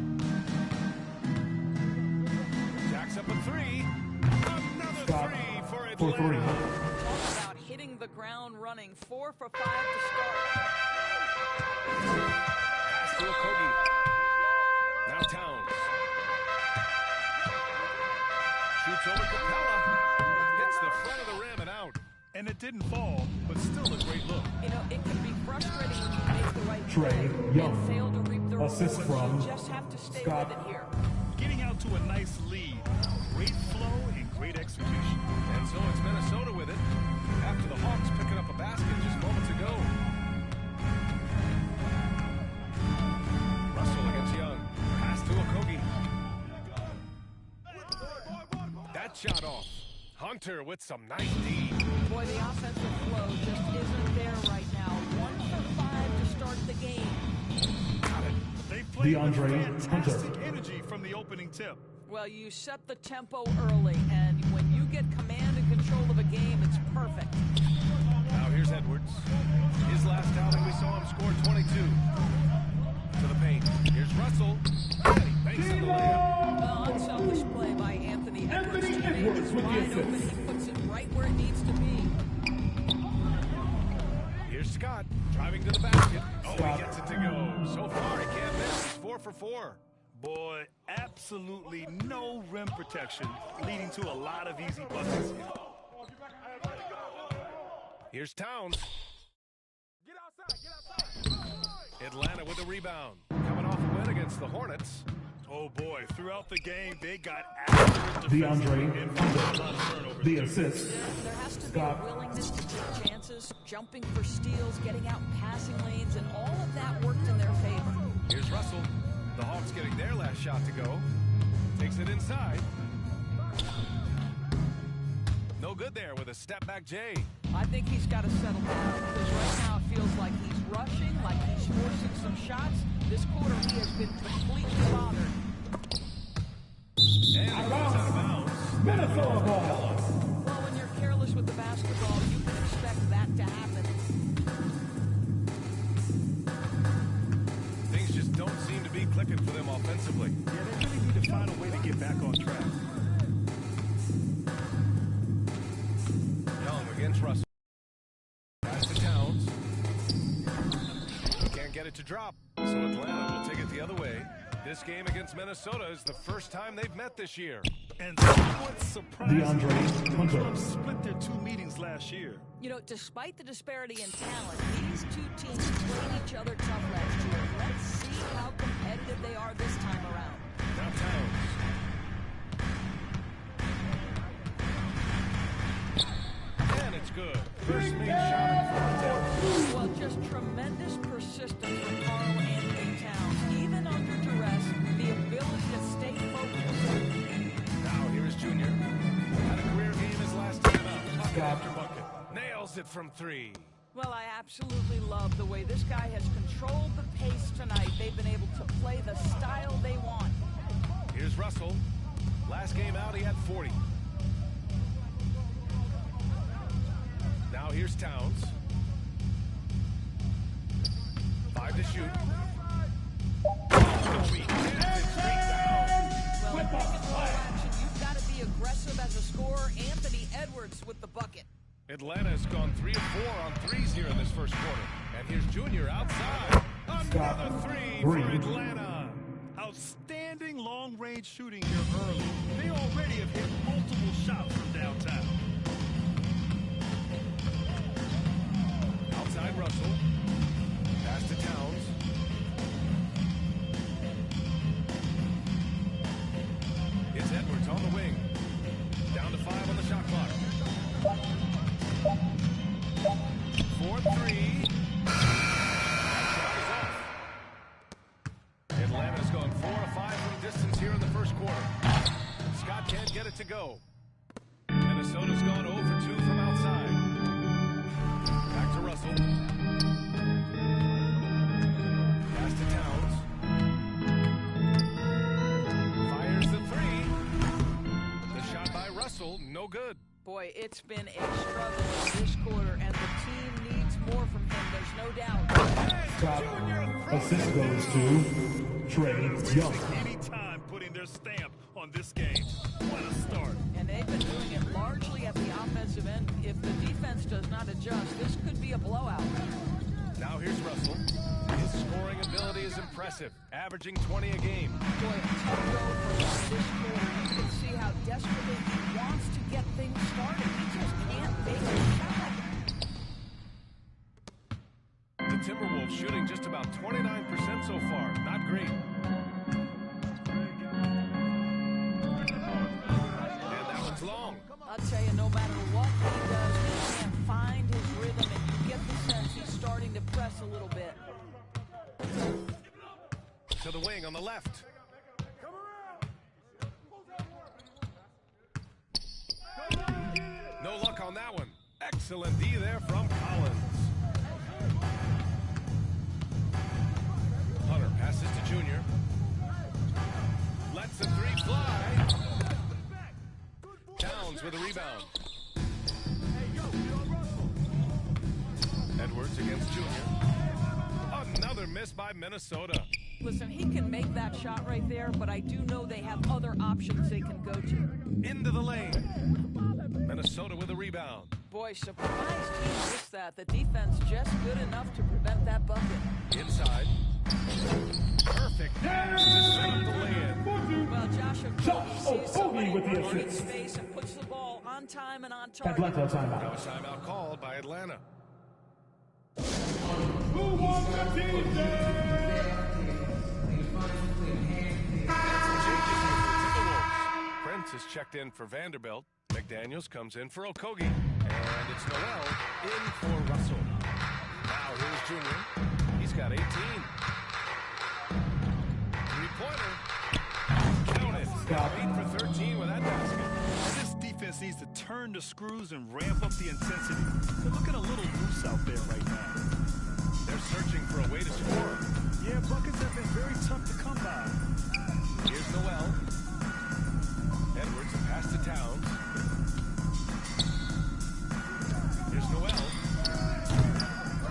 Jacks up a 3. Another 3 for Atlanta. Talk about hitting the ground running. 4 for 5 to start. Pass to Okogie. Now Towns. Shoots over Capella. Hits the front of the rim and out. And it didn't fall, but still a great look. You know, it can be frustrating when you make the right Trae play Young. and fail to reap the Assist rewards. from You just have to stay Scott. with it here. Getting out to a nice lead. Great flow and great execution. And so it's Minnesota with it. After the Hawks picking up a basket just moments ago. Russell against Young. Pass to Okogie. That shot off. Hunter with some nice D. Boy, the offensive flow just isn't there right now. 1 for 5 to start the game. Got it. They played with DeAndre fantastic Hunter. energy from the opening tip. Well, you set the tempo early, and when you get command and control of a game, it's perfect. Now here's Edwards. His last outing, we saw him score 22. To the paint. Here's Russell. And he banks in the layup. Well, unselfish play by Anthony Edwards. Anthony Edwards with the wide open. assist. He puts it right where it needs to be. Here's Scott driving to the basket. Oh, Scott. he gets it to go. So far, he can't miss. He's 4 for 4. Boy, absolutely no rim protection, leading to a lot of easy buckets. Here's Towns. Get outside. Atlanta with the rebound. Coming off a win against the Hornets. Oh boy, throughout the game, they got after it defensively DeAndre and forced a lot of turnovers. The assist. There has to be Scott. a willingness to take chances, jumping for steals, getting out in passing lanes, and all of that worked in their favor. Here's Russell. The Hawks getting their last shot to go. Takes it inside. No good there with a step-back Jay. I think he's got to settle down because right now it feels like he's rushing, like he's forcing some shots. This quarter he has been completely bothered. And it goes out of bounds. Minnesota ball. Well, when you're careless with the basketball, you can expect that to happen. Things just don't seem to be clicking for them offensively. Yeah, they really need to find a way to get back on track. Young against Russell. Pass to Towns. Can't get it to drop. So Atlanta will take it the other way. This game against Minnesota is the first time they've met this year. And what's surprising, DeAndre the Hunter. clubs split their 2 meetings last year. You know, despite the disparity in talent, these two teams played each other tough last year. Let's see how competitive they are this time around. Now Towns. And it's good. First made shot from Towns. Well, just tremendous persistence from Karl Anthony Towns. Even under duress, the ability to stay focused. Now here's Junior. Had a career game his last time out. Bucket after bucket. Nails it from 3. Well, I absolutely love the way this guy has controlled the pace tonight. They've been able to play the style they want. Here's Russell. Last game out, he had 40. Now here's Towns. 5 to shoot. Well, in pick and roll action, you've got to be aggressive as a scorer. Anthony Edwards with the bucket. Atlanta has gone 3 of 4 on threes here in this first quarter. And here's Junior outside. Another 3 for Atlanta. Outstanding long-range shooting here early. They already have hit multiple shots from downtown. Outside Russell. Pass to Towns. It's Edwards on the wing. Down to 5 on the shot clock. 4-3. Atlanta's going 4 of 5 from distance here in the first quarter. Scott can't get it to go. Minnesota's gone 0 for 2 from outside. Back to Russell. Pass to Towns. Fires the 3. The shot by Russell, no good. Boy, it's been a struggle this quarter, and the team needs more from him, there's no doubt. Assist goes to Trae Young. Any time putting their stamp on this game. What a start. And they've been doing it largely at the offensive end. If the defense does not adjust, this could be a blowout. Now here's Russell. His scoring ability is impressive, averaging 20 a game. Boy, a tough go for him this quarter. You can see how desperately he wants to get things started. He just can't make a shot. The Timberwolves shooting just about 29% so far. Not great. And that one's long. I'll tell you, no matter what he does, he can't find his rhythm, and you get the sense he's starting to press a little bit. To the wing on the left. No luck on that one. Excellent D there from Collins. Hunter passes to Junior. Lets the 3 fly. Towns with a rebound. Edwards against Junior. Another miss by Minnesota. Listen, he can make that shot right there, but I do know they have other options they can go to. Into the lane. Minnesota with a rebound. Boy, surprised he missed that. The defense just good enough to prevent that bucket. Inside. Perfect pass to set up the lay-in. Well, Josh sees somebody running in space and puts the ball on time and on target. Atlanta timeout. Now a timeout called by Atlanta. Who wants the Prince is checked in for Vanderbilt. McDaniels comes in for Okogie. And it's Noel in for Russell. Now here's Junior. He's got 18. three-pointer. Counted. 8 for 13 with that basket. This defense needs to turn the screws and ramp up the intensity. They're looking a little loose out there right now. They're searching for a way to score. Yeah, buckets have been very tough to come by. Here's Noel. Edwards, a pass to Towns. Here's Noel.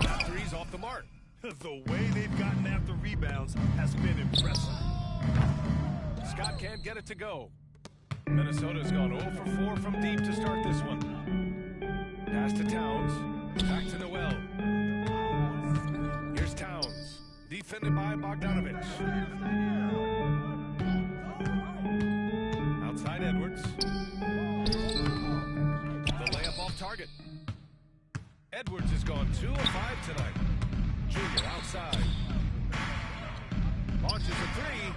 That three's off the mark. The way they've gotten after rebounds has been impressive. Scott can't get it to go. Minnesota's gone 0 for 4 from deep to start this one. Pass to Towns. Back to Noel. Here's Towns. Defended by Bogdanovich. Outside Edwards. The layup off target. Edwards has gone 2 of 5 tonight. Junior outside. Launches a three.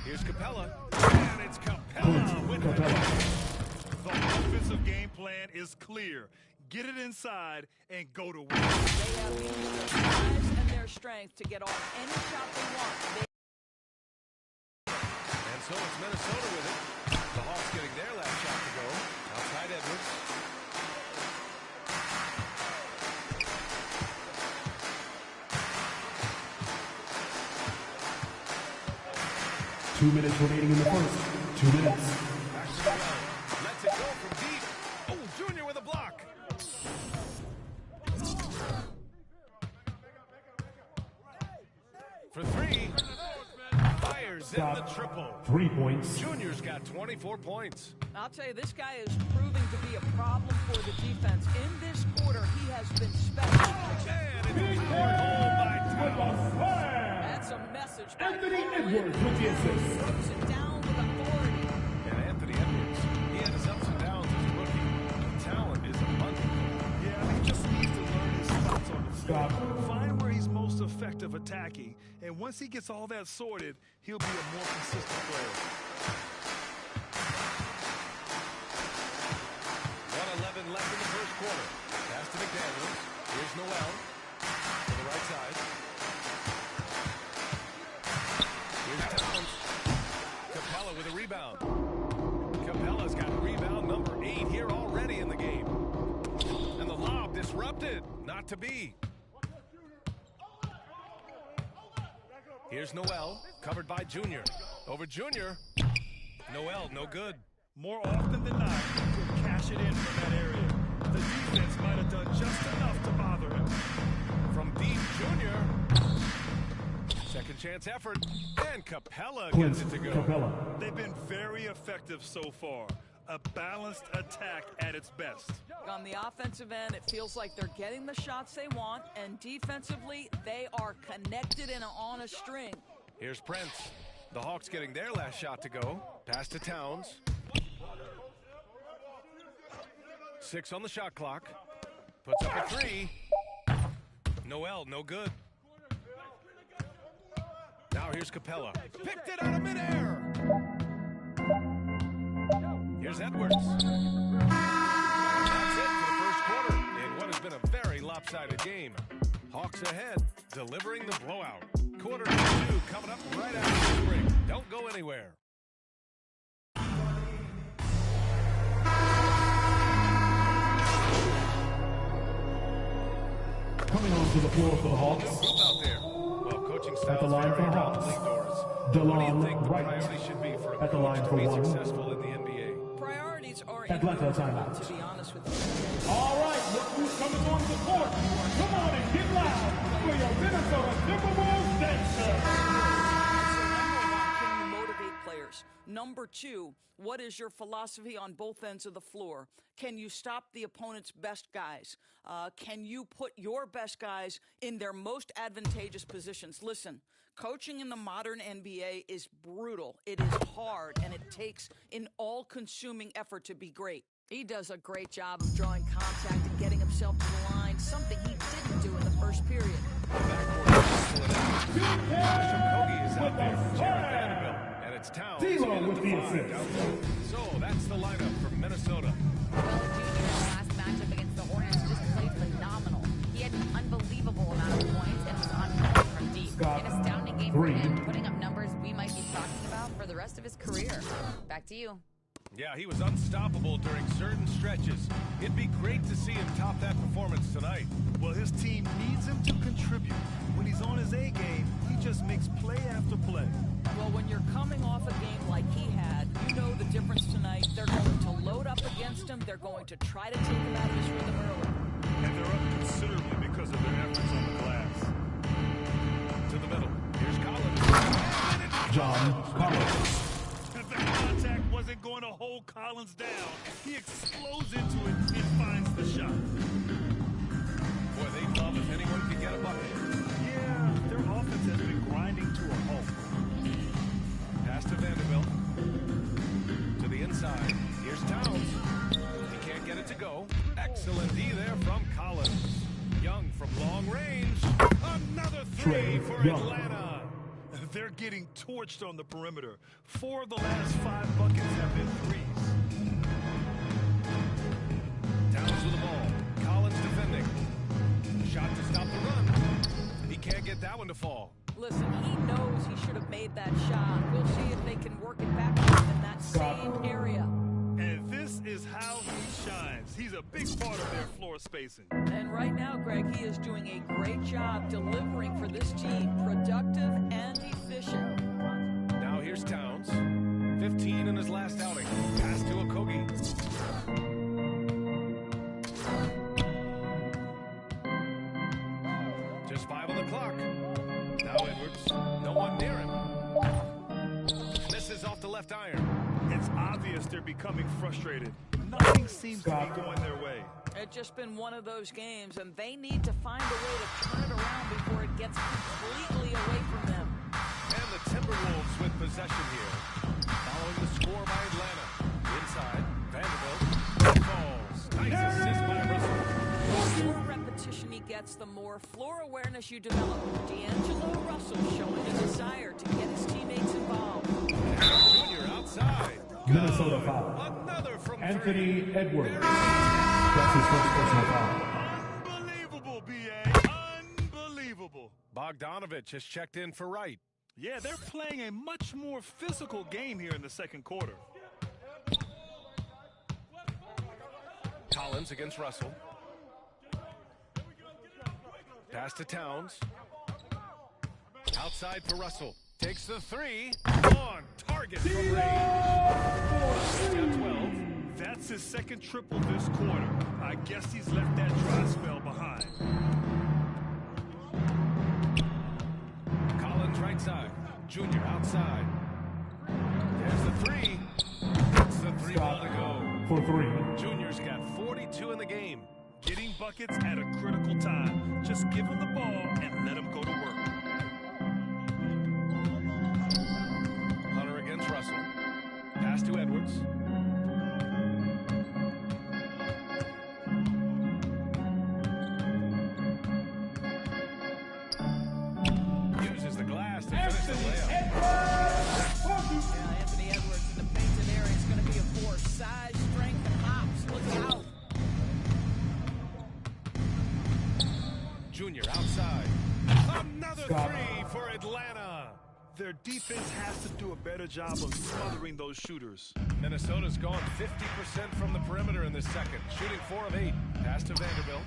Here's Capella. And it's Capella with the offensive game plan is clear. Get it inside and go to work. They have used their size and their strength to get off any shot they want. And so it's Minnesota with it. The Hawks getting their last shot to go. Outside Edwards. 2 minutes remaining in the first. 2 minutes. Lets it go from deep. Oh, Junior with a block. For three. Fires in the triple. 3 points. Junior's got 24 points. I'll tell you, this guy is proving to be a problem for the defense. In this quarter, he has been special. And it's home by Towns. That's a message. Anthony Edwards with the assist. Throws it down with authority. And Anthony Edwards, he had his ups and downs as a rookie. Talent is abundant. Yeah, he just needs to learn his spots on the floor. Find where he's most effective attacking. And once he gets all that sorted, he'll be a more consistent player. 1:11 left in the first quarter. Pass to McDaniels. Here's Noel. To the right side. Here's Towns. Capella with a rebound. Capella's got rebound number 8 here already in the game. And the lob disrupted. Not to be. Here's Noel. Covered by Junior. Over Junior. Noel, no good. More often than not, he could cash it in from that area. The defense might have done just enough to bother him. From deep, Junior. Second chance effort. And Capella gets it to go. Capella. They've been very effective so far. A balanced attack at its best. On the offensive end, it feels like they're getting the shots they want, and defensively, they are connected and on a string. Here's Prince. The Hawks getting their last shot to go. Pass to Towns. 6 on the shot clock. Puts up a three. Noel, no good. Now here's Capella. Picked it out of midair. Here's Edwards. That's it for the first quarter in what has been a very lopsided game. Hawks ahead, delivering the blowout. Quarter 2 coming up right after the break. Don't go anywhere. Coming onto the floor for the Hawks. Group out there. Well, coaching At the styles line vary for around the Hawks. league doors. DeLon What do you think the Wright. priority should be for a At the line coach for to be one. successful in the NBA? Priorities are Atlanta ignorant, timeout. to be honest with you. All right, look who's coming on the court. Come on and get loud for your Minnesota Timberwolves Nation. Can you motivate players? Number 2, what is your philosophy on both ends of the floor? Can you stop the opponent's best guys? Can you put your best guys in their most advantageous positions? Listen, coaching in the modern NBA is brutal. It is hard, and it takes an all-consuming effort to be great. He does a great job of drawing contact and getting himself to the line, something he didn't do in the first period. And it's Towns. D'Lo with the assist. So that's the lineup for Minnesota. Well, Junior's last matchup against the Hornets just played phenomenal. He had an unbelievable amount of points and was on point from deep. An astounding game for him, putting up numbers for the rest of his career. Back to you. Yeah, he was unstoppable during certain stretches. It'd be great to see him top that performance tonight. Well, his team needs him to contribute. When he's on his A game, he just makes play after play. Well, when you're coming off a game like he had, you know the difference tonight. They're going to load up against him. They're going to try to take him out of his rhythm early. And they're up considerably because of their efforts on the glass. To the middle. Here's Collins. John Collins. The contact wasn't going to hold Collins down. He explodes into it and finds the shot. Boy, they'd love if anyone could get a bucket. Yeah, their offense has been grinding to a halt. Pass to Vanderbilt. To the inside. Here's Towns. He can't get it to go. Excellent D there from Collins. Young from long range. Another three for Atlanta. They're getting torched on the perimeter. 4 of the last 5 buckets have been threes. Towns with the ball. Collins defending. Shot to stop the run. He can't get that one to fall. Listen, he knows he should have made that shot. We'll see if they can work it back up in that same area. And this is how he shines. He's a big part of their floor spacing. And right now, Greg, he is doing a great job delivering for this team. Productive and efficient. Now here's Towns. 15 in his last outing. Pass to Okogie. Just 5 on the clock. Now Edwards. No one near him. Misses off the left iron. It's obvious they're becoming frustrated. Nothing seems to be going their way. It's just been one of those games, and they need to find a way to turn it around before it gets completely away from them. And the Timberwolves with possession here. Following the score by Atlanta. Inside, Vanderbilt. Falls. Nice assist by Russell. The more repetition he gets, the more floor awareness you develop. D'Angelo Russell showing a desire to get his teammates involved. Junior outside. Minnesota foul. Another from Anthony 3. Edwards. That's his first personal foul. Unbelievable, B.A. Unbelievable. Bogdanovich has checked in for Wright. Yeah, they're playing a much more physical game here in the second quarter. Collins against Russell. Pass to Towns. Outside for Russell. Takes the 3. On target from range. He's got 12. That's his second triple this quarter. I guess he's left that dry spell behind. Collins right side. Junior outside. There's the 3. It's the 3 ball to go. For 3. Junior's got 42 in the game. Getting buckets at a critical time. Just give him the ball and let him go to work. Hunter against Russell. Pass to Edwards. Uses the glass to finish the layup. Yeah, Anthony Edwards in the painted area is going to be a force. Size, strength, and hops. Look out. Junior outside. Another 3 for Atlanta. Their defense has to do a better job of smothering those shooters. Minnesota's gone 50% from the perimeter in this second, shooting 4 of 8. Pass to Vanderbilt.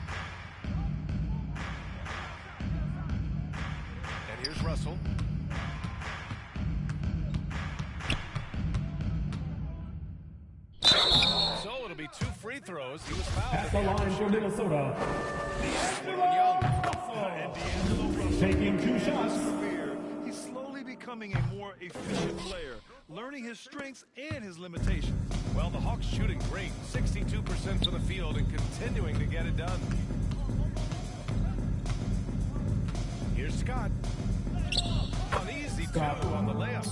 And here's Russell. So it'll be 2 free throws. He was fouled. At the line for Minnesota. And D'Angelo Russell Taking 2 shots. He's slowly becoming a more efficient player, learning his strengths and his limitations. Well, the Hawks shooting great, 62% from the field and continuing to get it done. Here's Scott. An easy 2 on the layup.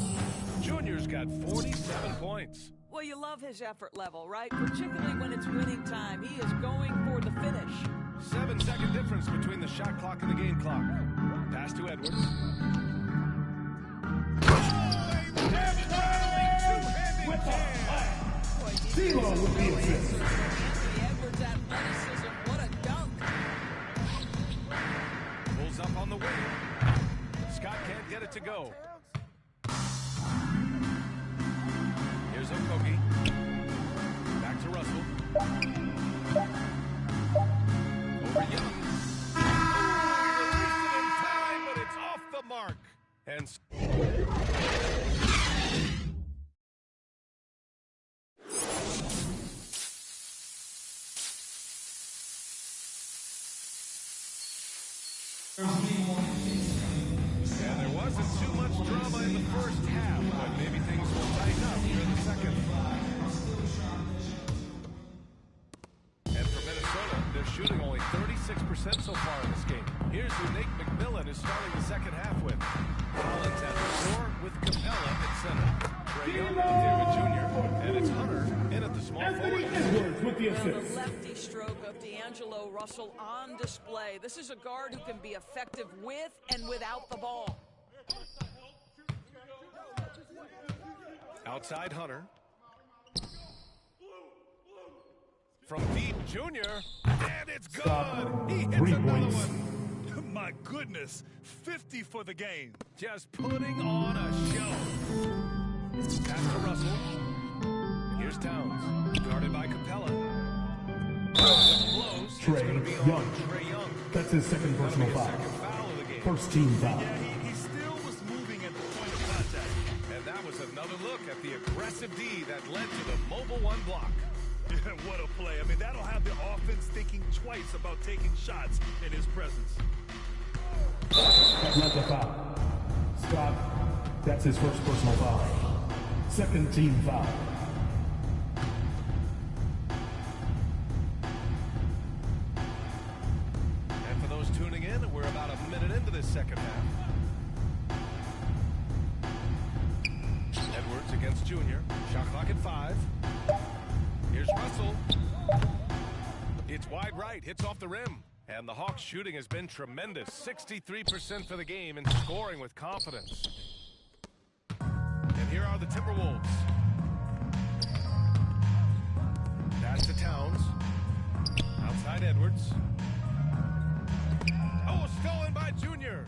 Junior's got 47 points. Well, you love his effort level, right? Particularly when it's winning time. He is going for the finish. 7-second difference between the shot clock and the game clock. Pass to Edwards. Zero with the assist. Anthony Edwards' athleticism, what a dunk. Pulls up on the wing. Scott can't get it to go. And there wasn't too much drama in the first half, but maybe things will tighten up here in the second. And for Minnesota, they're shooting only 36% so far in this game. Here's who Nate McMillan is starting the second half with. Collins at the floor with Capella at center. Trae Young out there with Junior, and it's Hunter in at the small forward. With the Now the assist. lefty stroke of D'Angelo Russell on display. This is a guard who can be effective with and without the ball. Outside Hunter. From deep, Junior, and it's good. He hits 3 another points. one. My goodness, 50 for the game. Just putting on a show. Pass to Russell. Here's Towns, guarded by Capella. With blows, it's going to be on Young. Trae Young. That's his second personal foul. Second foul of the game. First team foul. Yeah, he still was moving at the point of contact. And that was another look at the aggressive D that led to the mobile one block. What a play. I mean, that'll have the offense thinking twice about taking shots in his presence. That's a foul. Scott, that's his first personal foul. Second team foul. And for those tuning in, we're about a minute into this second half. Edwards against Junior. Shot clock at 5. Here's Russell. It's wide right, hits off the rim. And the Hawks shooting has been tremendous. 63% for the game and scoring with confidence. And here are the Timberwolves. Pass to Towns. Outside Edwards. Oh, stolen by Junior.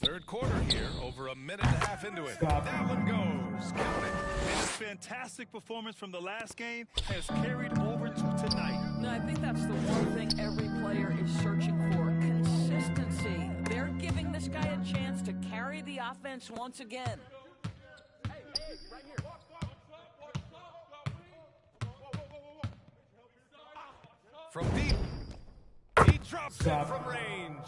Third quarter here, over a minute and a half into it. Stop. That one goes. Count it. And his fantastic performance from the last game has carried over to tonight. No, I think that's the one thing every player is searching for, consistency. They're giving this guy a chance to carry the offense once again. From deep. He drops Stop. it from range.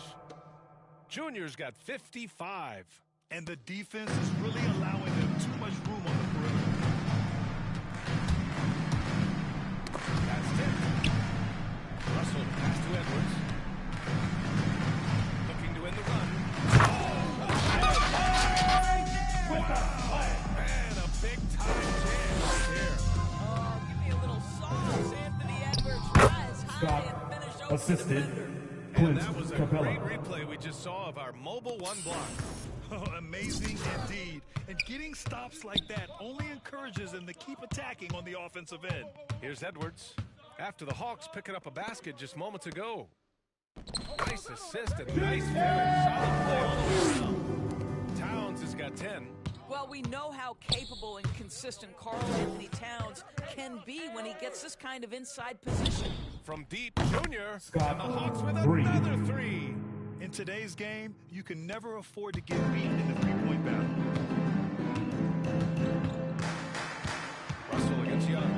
Junior's got 55. And the defense is really allowing them too much room on the perimeter. That's it. Russell pass to Edwards. Looking to end the run. And a big-time jam right there. Oh, give me a little sauce. Anthony Edwards rise high Scott, and finish over the assisted. defender. And Clint that was a Capella. great replay we just saw of our mobile one block. Oh, amazing indeed. And getting stops like that only encourages them to keep attacking on the offensive end. Here's Edwards. After the Hawks picking up a basket just moments ago. Nice assist and nice finish. Solid play all the way around. Towns has got 10. Well, we know how capable and consistent Karl Anthony Towns can be when he gets this kind of inside position. From deep, Junior. Scott, And the Hawks with 3. another 3. In today's game, you can never afford to get beat in the three-point battle. Russell against Young.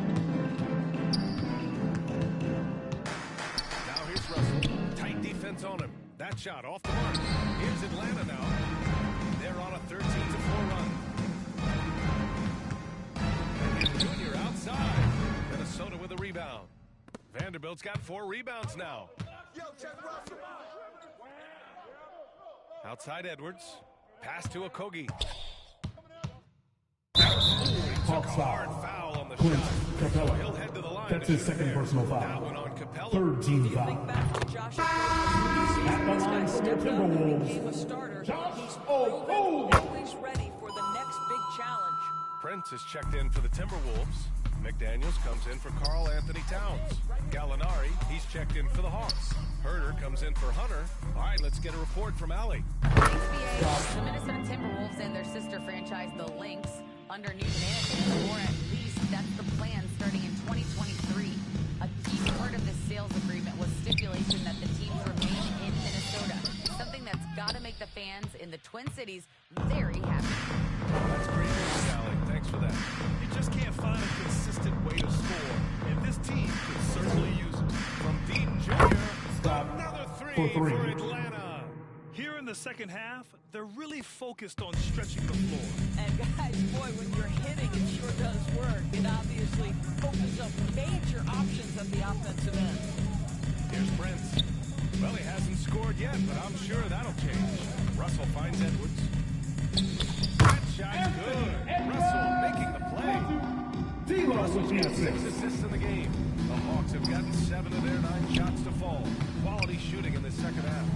Now here's Russell. Tight defense on him. That shot off the mark. Here's Atlanta now. They're on a 13-4 run. And Junior outside. Minnesota with a rebound. Vanderbilt's got 4 rebounds now. Outside Edwards. Pass to Okogie. Hawks Hard foul. foul on the Clint shot. Capella. He'll head to the line. That's to his shoot second there. personal foul. That one on Capella. Third team Think foul. back to Josh Okogie. At the This guy line for the stepped up and Timberwolves, became a starter. Josh He's Okogie. proven always ready for the next big challenge. Prince is checked in for the Timberwolves. McDaniels comes in for Karl Anthony Towns. Gallinari, he's checked in for the Hawks. Herder comes in for Hunter. All right, let's get a report from Allie. NBA, the Minnesota Timberwolves and their sister franchise, the Lynx, under new management, or at least that's the plan starting in 2023. A key part of this sales agreement was stipulation that the teams remain in Minnesota, something that's got to make the fans in the Twin Cities very happy. That's great news, Allie. Thanks for that. You just can't find a consistent way to score, and this team could certainly use it. From deep, Junior. for Atlanta. Here in the second half, they're really focused on stretching the floor. And guys, boy, when you're hitting, it sure does work. It obviously opens up major options at the offensive end. Here's Prince. Well, he hasn't scored yet, but I'm sure that'll change. Russell finds Edwards. That shot's good. Russell making the play. Russell's got 6 assists in the game. The Hawks have gotten 7 of their 9 shots to fall. Quality shooting in the second half.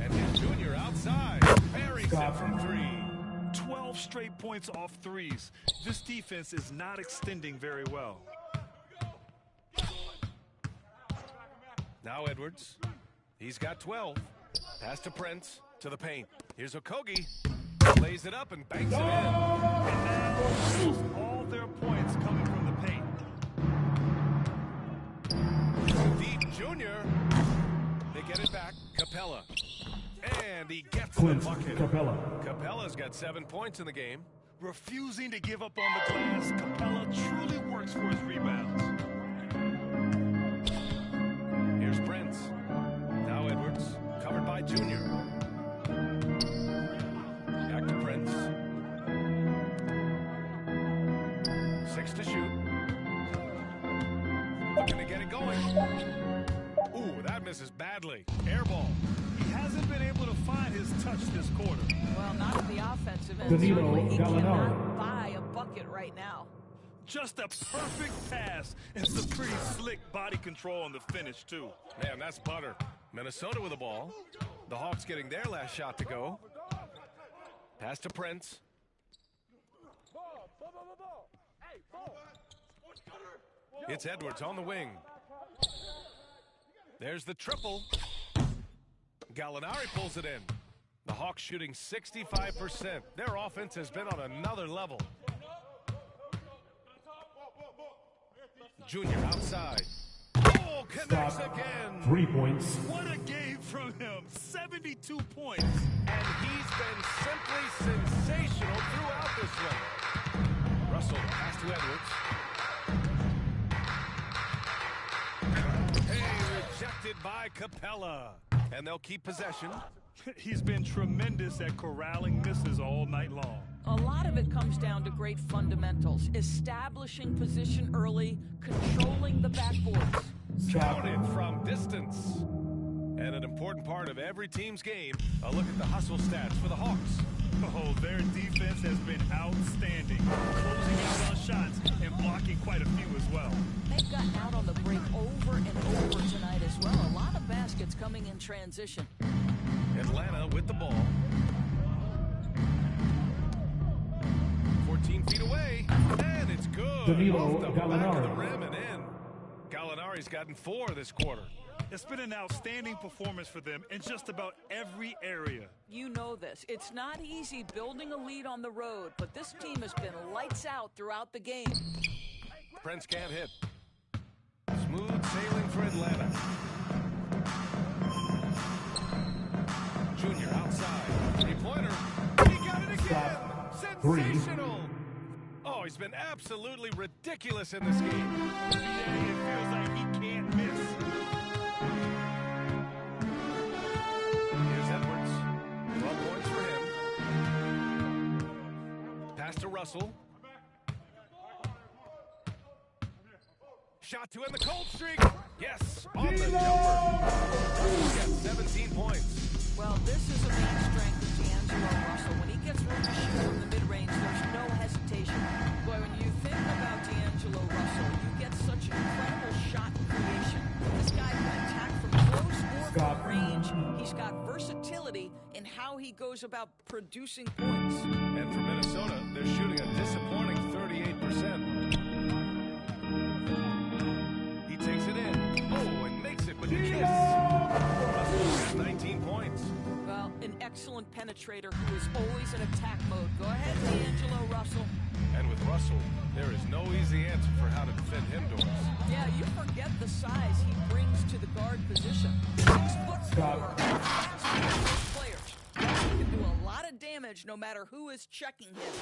And here's Junior outside. Buries it from 3. 12 straight points off threes. This defense is not extending very well. Now Edwards. He's got 12. Pass to Prince. To the paint. Here's Okogie. Lays it up and banks it in. And now almost all their points coming from the paint. Deep Junior. They get it back. Capella. And he gets the bucket. Capella's got 7 points in the game. Refusing to give up on the glass, Capella truly works for his rebounds. Here's Prince. Now Edwards. Covered by Junior. Back to Prince. 6 to shoot. Looking to get it going. Ooh, that misses badly. Air ball. He hasn't been able to find his touch this quarter. Well, not at the offensive end. Certainly, he cannot buy a bucket right now. Just a perfect pass and some pretty slick body control on the finish, too. Man, that's butter. Minnesota with the ball. The Hawks getting their last shot to go. Pass to Prince. It's Edwards on the wing. There's the triple. Gallinari pulls it in. The Hawks shooting 65%. Their offense has been on another level. Junior outside. Oh, connects again. 3 points. What a game from him. 72 points. And he's been simply sensational throughout this one. Russell, pass to Edwards. Hey, rejected by Capella. And they'll keep possession. He's been tremendous at corralling misses all night long. A lot of it comes down to great fundamentals. Establishing position early, controlling the backboards. Counted from distance. And an important part of every team's game, a look at the hustle stats for the Hawks. Oh, their defense has been outstanding. Closing out on shots and blocking quite a few as well. They've gotten out on the break over and over tonight as well. A lot of baskets coming in transition. Atlanta with the ball. 14 feet away. And it's good. Danilo Off the back of the Gallinari. rim and in. Gallinari's gotten 4 this quarter. It's been an outstanding performance for them in just about every area. You know this. It's not easy building a lead on the road, but this team has been lights out throughout the game. Prince can't hit. Smooth sailing for Atlanta. Junior outside. Three-pointer. He got it again. Sensational. Oh, he's been absolutely ridiculous in this game. Yeah, it feels like he can't miss. Here's Edwards. 12 points for him. Pass to Russell. Shot to end the cold streak. Yes, on the jumper. Russell's got 17 points. Well, this is a main strength of D'Angelo Russell. When he gets room to shoot from the mid-range, there's no hesitation. Boy, when you think about D'Angelo Russell, you get such incredible shot creation. This guy can attack from close or from range. He's got versatility in how he goes about producing points. And for Minnesota, they're shooting a disappointing 38%. He takes it in. Oh, and makes it with a kiss. Russell's got 19 points. Well, an excellent penetrator who is always in attack mode. Go ahead, D'Angelo Russell. And with Russell, there is no easy answer for how to defend him, Doris. Yeah, you forget the size he brings to the guard position. 6'4", players. He can do a lot of damage damage no matter who is checking him.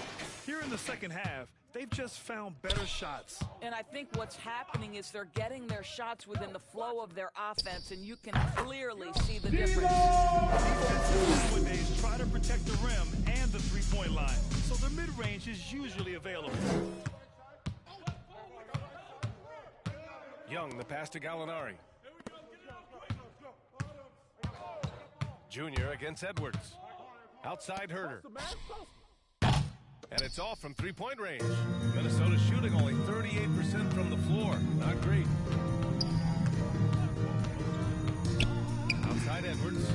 Here in the second half, they've just found better shots. And I think what's happening is they're getting their shots within the flow of their offense, and you can clearly see the difference. Defenses nowadays try to protect the rim and the three-point line, so the mid-range is usually available. Young, the pass to Gallinari. Junior against Edwards. Outside Herter. And it's off from three-point range. Minnesota shooting only 38% from the floor. Not great. Outside Edwards.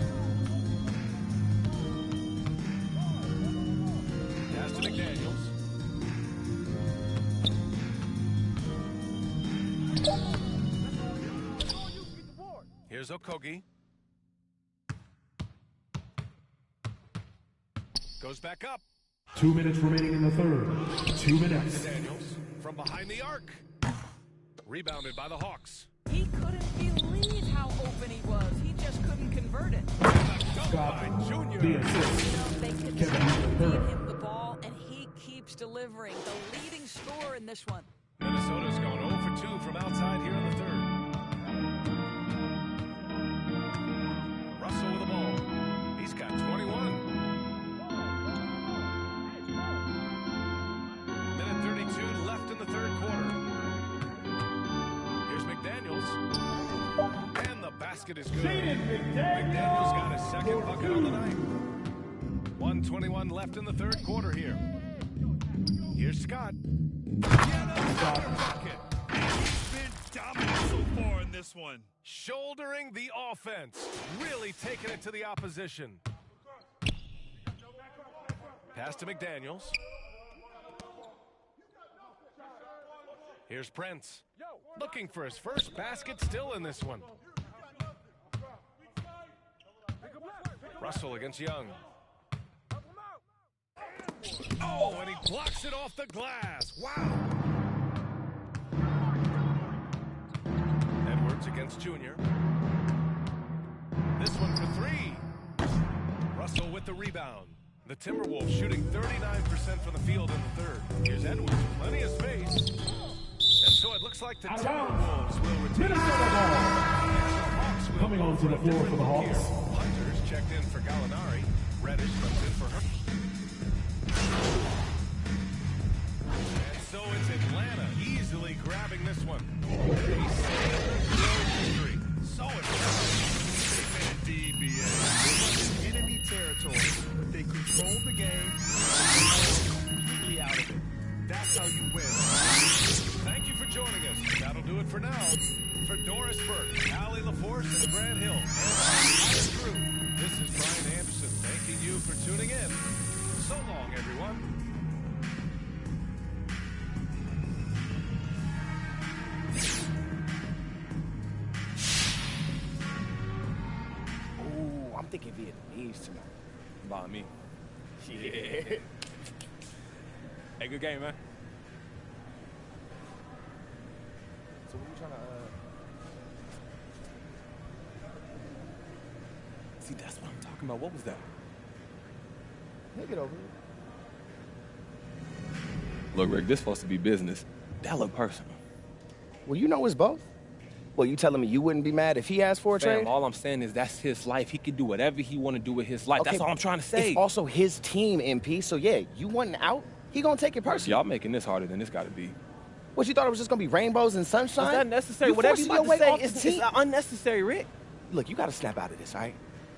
Pass to McDaniels. Here's Okogie. Goes back up. 2 minutes remaining in the third. 2 minutes. Daniels from behind the arc. Rebounded by the Hawks. He couldn't believe how open he was. He just couldn't convert it. Scott, Junior. the assist. They can Kevin feed Herter. him the ball, and he keeps delivering. The leading scorer in this one. Minnesota's going 0 for 2 from outside here in the third. Russell with the ball. He's got 21. Minute 32 left in the third quarter. Here's McDaniels. And the basket is good. McDaniels got his second bucket on the night. 1:21 left in the third quarter here. Here's Scott. Bucket. He's been dominant so far in this one. Shouldering the offense. Really taking it to the opposition. Pass to McDaniels. Here's Prince. Looking for his first basket still in this one. Russell against Young. Oh, and he blocks it off the glass. Wow. Edwards against Junior. This one for three. Russell with the rebound. The Timberwolves shooting 39% from the field in the third. Here's Edwards, plenty of space. And so it looks like the Timberwolves will retain. Coming onto the floor for the Hawks. Hunters checked in for Gallinari. Reddish comes in for her. And so it's Atlanta easily grabbing this one. So impressive. DBA. It wasn't enemy territory, but they controlled the game completely out of it. That's how you win. Thank you for joining us. That'll do it for now. For Doris Burke, Allie LaForce, and Grant Hill, and our entire crew, this is Brian Anderson thanking you for tuning in. So long, everyone. Ooh, I'm thinking Vietnamese tonight. About me. Yeah. Hey, good game, man. So what are you trying to, See, that's what I'm talking about. What was that? Take it over. Look, Rick, this supposed to be business. That look personal. Well, you know it's both. Well, you telling me you wouldn't be mad if he asked for a trade? Fam, all I'm saying is that's his life. He can do whatever he want to do with his life. Okay, That's all I'm trying to say. It's also his team, MP. So yeah, you want out, he gonna take it personally. Y'all making this harder than it's got to be. What, you thought it was just gonna be rainbows and sunshine? Is that necessary? You Whatever forcing you your about way to say off is the team. unnecessary, Rick. Look, you gotta snap out of this, all right?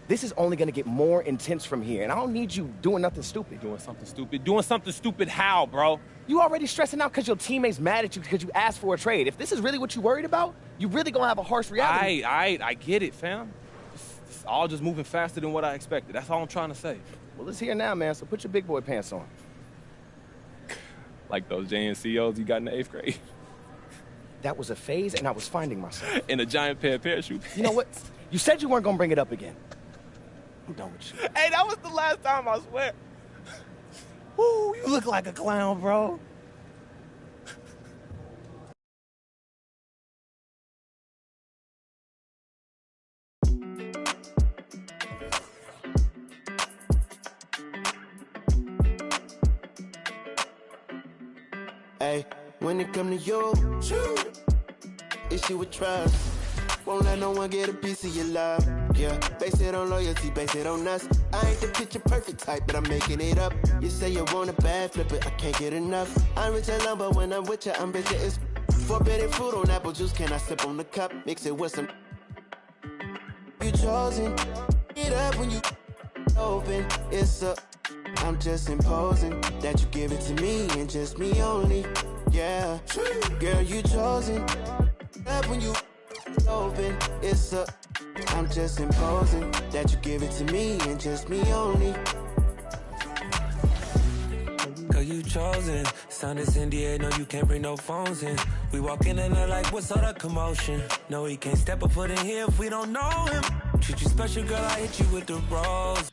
This is only gonna get more intense from here, and I don't need you doing nothing stupid. Doing something stupid? Doing something stupid how, bro? You already stressing out because your teammate's mad at you because you asked for a trade. If this is really what you worried about, you really gonna have a harsh reality. I get it, fam. It's all just moving faster than what I expected. That's all I'm trying to say. Well, it's here now, man, so put your big boy pants on. Like those JNCOs you got in the 8th grade. That was a phase, and I was finding myself. In a giant pair of parachutes. You know what? You said you weren't gonna bring it up again. I'm done with you. Hey, that was the last time, I swear. Woo, you look like a clown, bro. Hey, when it come to you, issue with trust. Won't let no one get a piece of your love. Yeah, base it on loyalty, base it on us. I ain't the picture perfect type, but I'm making it up. You say you want a bad, flip it, I can't get enough. I'm rich alone, but when I'm with you, I'm richer. It's forbidden fruit on apple juice. Can I sip on the cup? Mix it with some. You chosen. It up when you open. It's up. I'm just imposing that you give it to me and just me only. Yeah, girl, you chosen. Up when you open. It's up. I'm just imposing that you give it to me and just me only. Girl, you chosen. Sound is in the air, no, you can't bring no phones in. We walk in and they're like, what's all the commotion? No, he can't step a foot in here if we don't know him. Treat you special, girl, I hit you with the rose.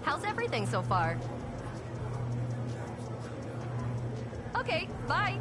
How's everything so far? Okay, bye.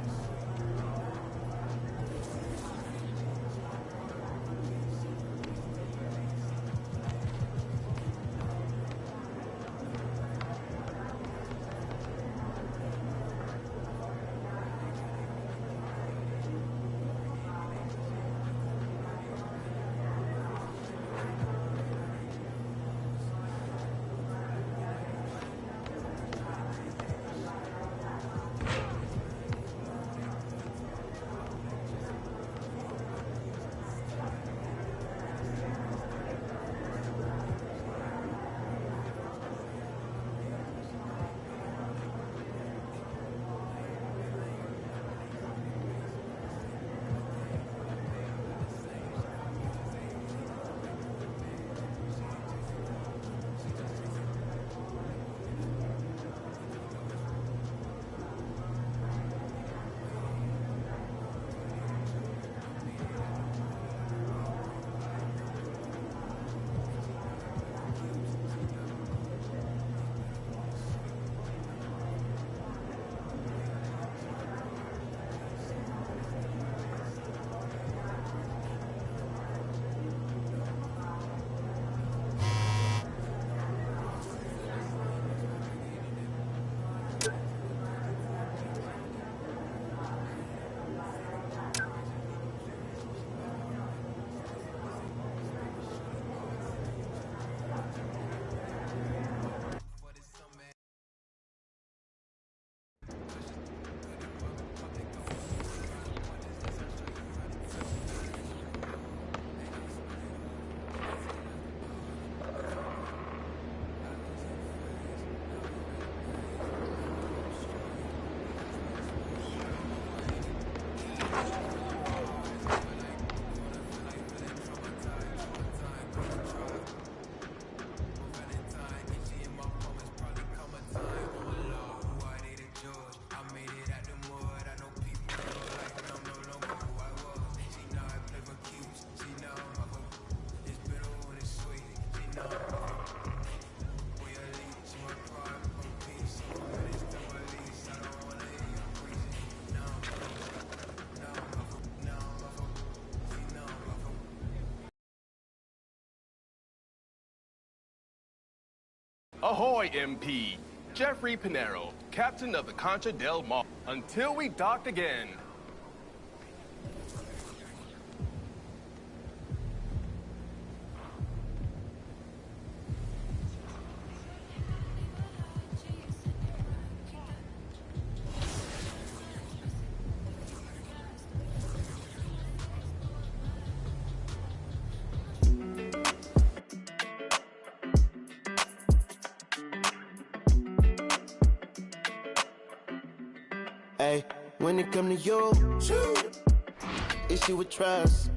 Ahoy, MP. Jeffrey Pinero, captain of the Concha del Mar. Until we dock again. Hey, when it come to you, issue with trust.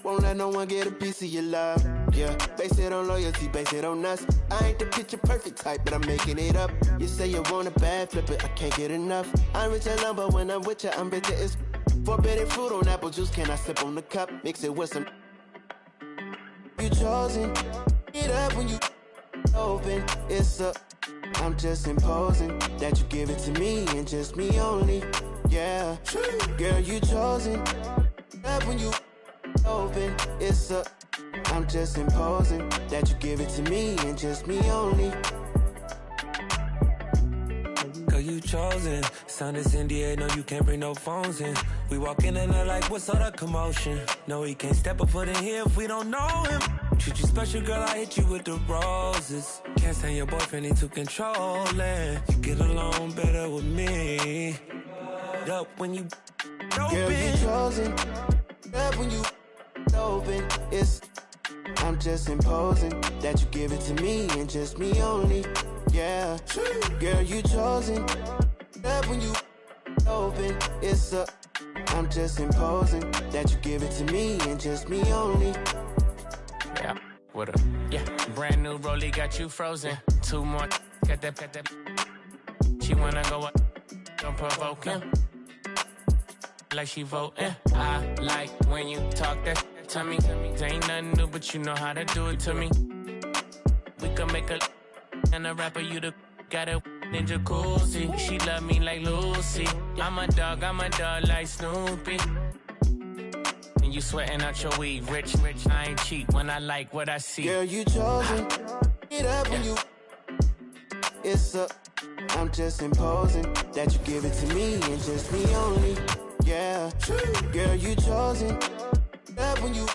Won't let no one get a piece of your love. Yeah, base it on loyalty, base it on us. I ain't the picture perfect type, but I'm making it up. You say you want a bad, flip it, I can't get enough. I'm rich alone, but when I'm with you, I'm bitter as forbidden fruit on apple juice. Can I sip on the cup? Mix it with some. You chosen. It up when you open. It's up. I'm just imposing that you give it to me and just me only. Yeah, girl, you chosen. Up when you open, it's up. I'm just imposing that you give it to me and just me only. Girl, you chosen. Sound is India, no, you can't bring no phones in. We walk in and they're like, what's all the commotion? No, he can't step a foot in here if we don't know him. Treat you special, girl, I hit you with the roses. Can't stand your boyfriend, he too controlling. You get along better with me. Up when you open. Girl, you chosen. Up when you open. It's. I'm just imposing that you give it to me and just me only. Yeah, girl, you chosen. Up when you open. It's up. I'm just imposing that you give it to me and just me only. Yeah, what up? Yeah, brand new rollie got you frozen. Two more, got that. She wanna go up, don't provoke him. Like she voting. I like when you talk that to me. Ain't nothing new, but you know how to do it to me. We can make a and a rapper, you the got a ninja jacuzzi. She love me like Lucy. I'm a dog like Snoopy. You sweating out your weed, rich, I ain't cheap when I like what I see. Girl, you chosen. It up when you. It's up. I'm just imposing that you give it to me and just me only. Yeah, girl, you chosen. Up when you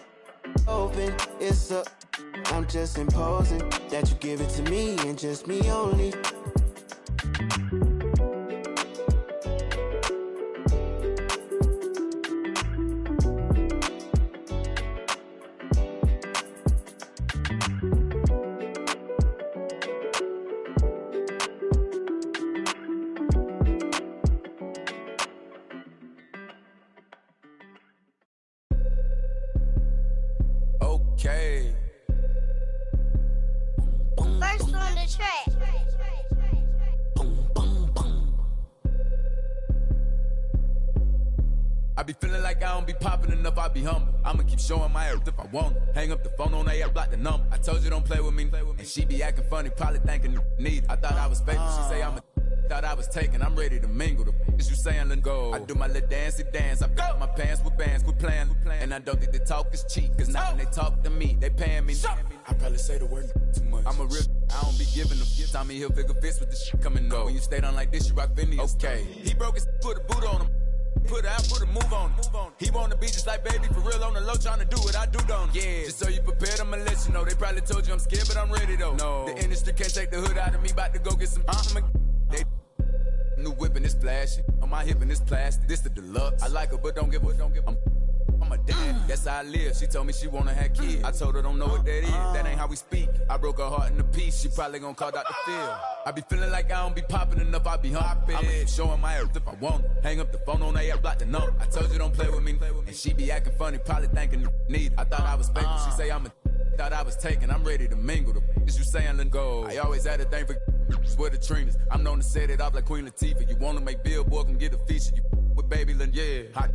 open. It's up. I'm just imposing that you give it to me and just me only. First on the track. I be feeling like I don't be popping enough, I be humble. I'ma keep showing my ass if I want. Hang up the phone on her, block the number. I told you don't play with me. And she be acting funny, probably thinking need. I thought I was faking, she say I'm a thought I was taken, I'm ready to mingle. The is you saying, let go. I do my little dancey dance. I got my pants with bands, quit playing. And I don't think the talk is cheap, cause now when they talk to me, they paying me. I probably say the word too much. I'm a real, I don't be giving them. Tommy Hilfiger fits with the shit coming up. When you stay down like this, you rock Phineas. Okay. He broke his, put a boot on him. Put it out, put a move on him. He wanna be just like baby, for real on the low, trying to do what I do, don't he? Yeah. Just so you prepared, I'ma let you know. They probably told you I'm scared, but I'm ready though. No. The industry can't take the hood out of me, about to go get some. They new whipping is flashy. On my hip and it's plastic. This the deluxe. I like her, but don't give a. I'm a dad, that's how I live. She told me she wanna have kids. I told her don't know what that is. That ain't how we speak. I broke her heart in a piece. She probably gonna call Dr. Phil. I be feeling like I don't be popping enough. I be hopping. I'ma keep showing my ass if I want. Hang up the phone on her, block the number. I told you don't play with me. And she be acting funny, probably thinking need. I thought I was faking. She say I'm a. Thought I was taken. I'm ready to mingle. The is you saying let go. I always had a thing for with the Trinas. I'm known to set it off like Queen Latifah. You wanna make Billboard, can get a feature. You with Baby Lynn, yeah. Hot.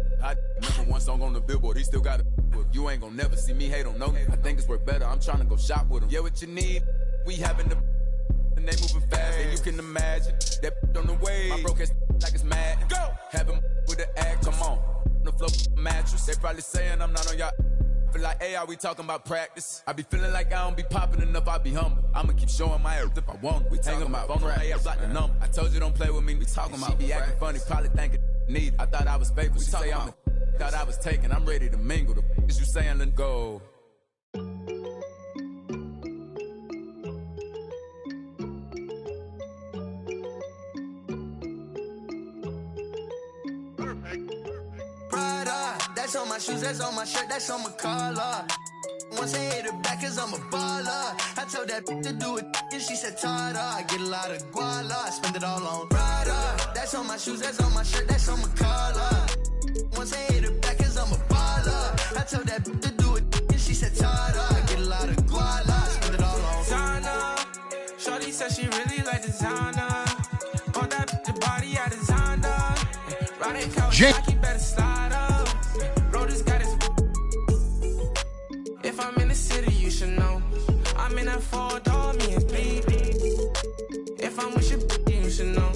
Number one song on the Billboard. He still got it. You ain't gonna never see me hate on no. I think it's worth better. I'm trying to go shop with him. Yeah, what you need? We having the and they moving fast, and you can imagine that on the way. My broke ass like it's mad. Go. Have him with the act. Come on. The floor mattress. They probably saying I'm not on y'all. feel like, hey, are we talking about practice? I be feeling like I don't be popping enough, I be humble. I'ma keep showing my ass if I want. We talking about phone on AF like the number. I told you don't play with me. We talking about she be acting funny, probably thinking need. I thought I was faithful. She say I'm thought I was taken. I'm ready to mingle. The is you saying let go. That's on my shoes, that's on my shirt, that's on my collar. Once I hit her back, cause I'm a baller. I told that to do it, and she said, Tada. I get a lot of guala, I spend it all on Prada. That's on my shoes, that's on my shirt, that's on my collar. Once I hit her back, cause I'm a baller. I told that to do it, and she said, Tada. I get a lot of guala, I spend it all on Zana. Shorty said she really like designer. On that the body I designer. Riding couch, like you better slide up. If I'm in the city, you should know. I'm in that 4-door, me and baby. If I'm with your you should know.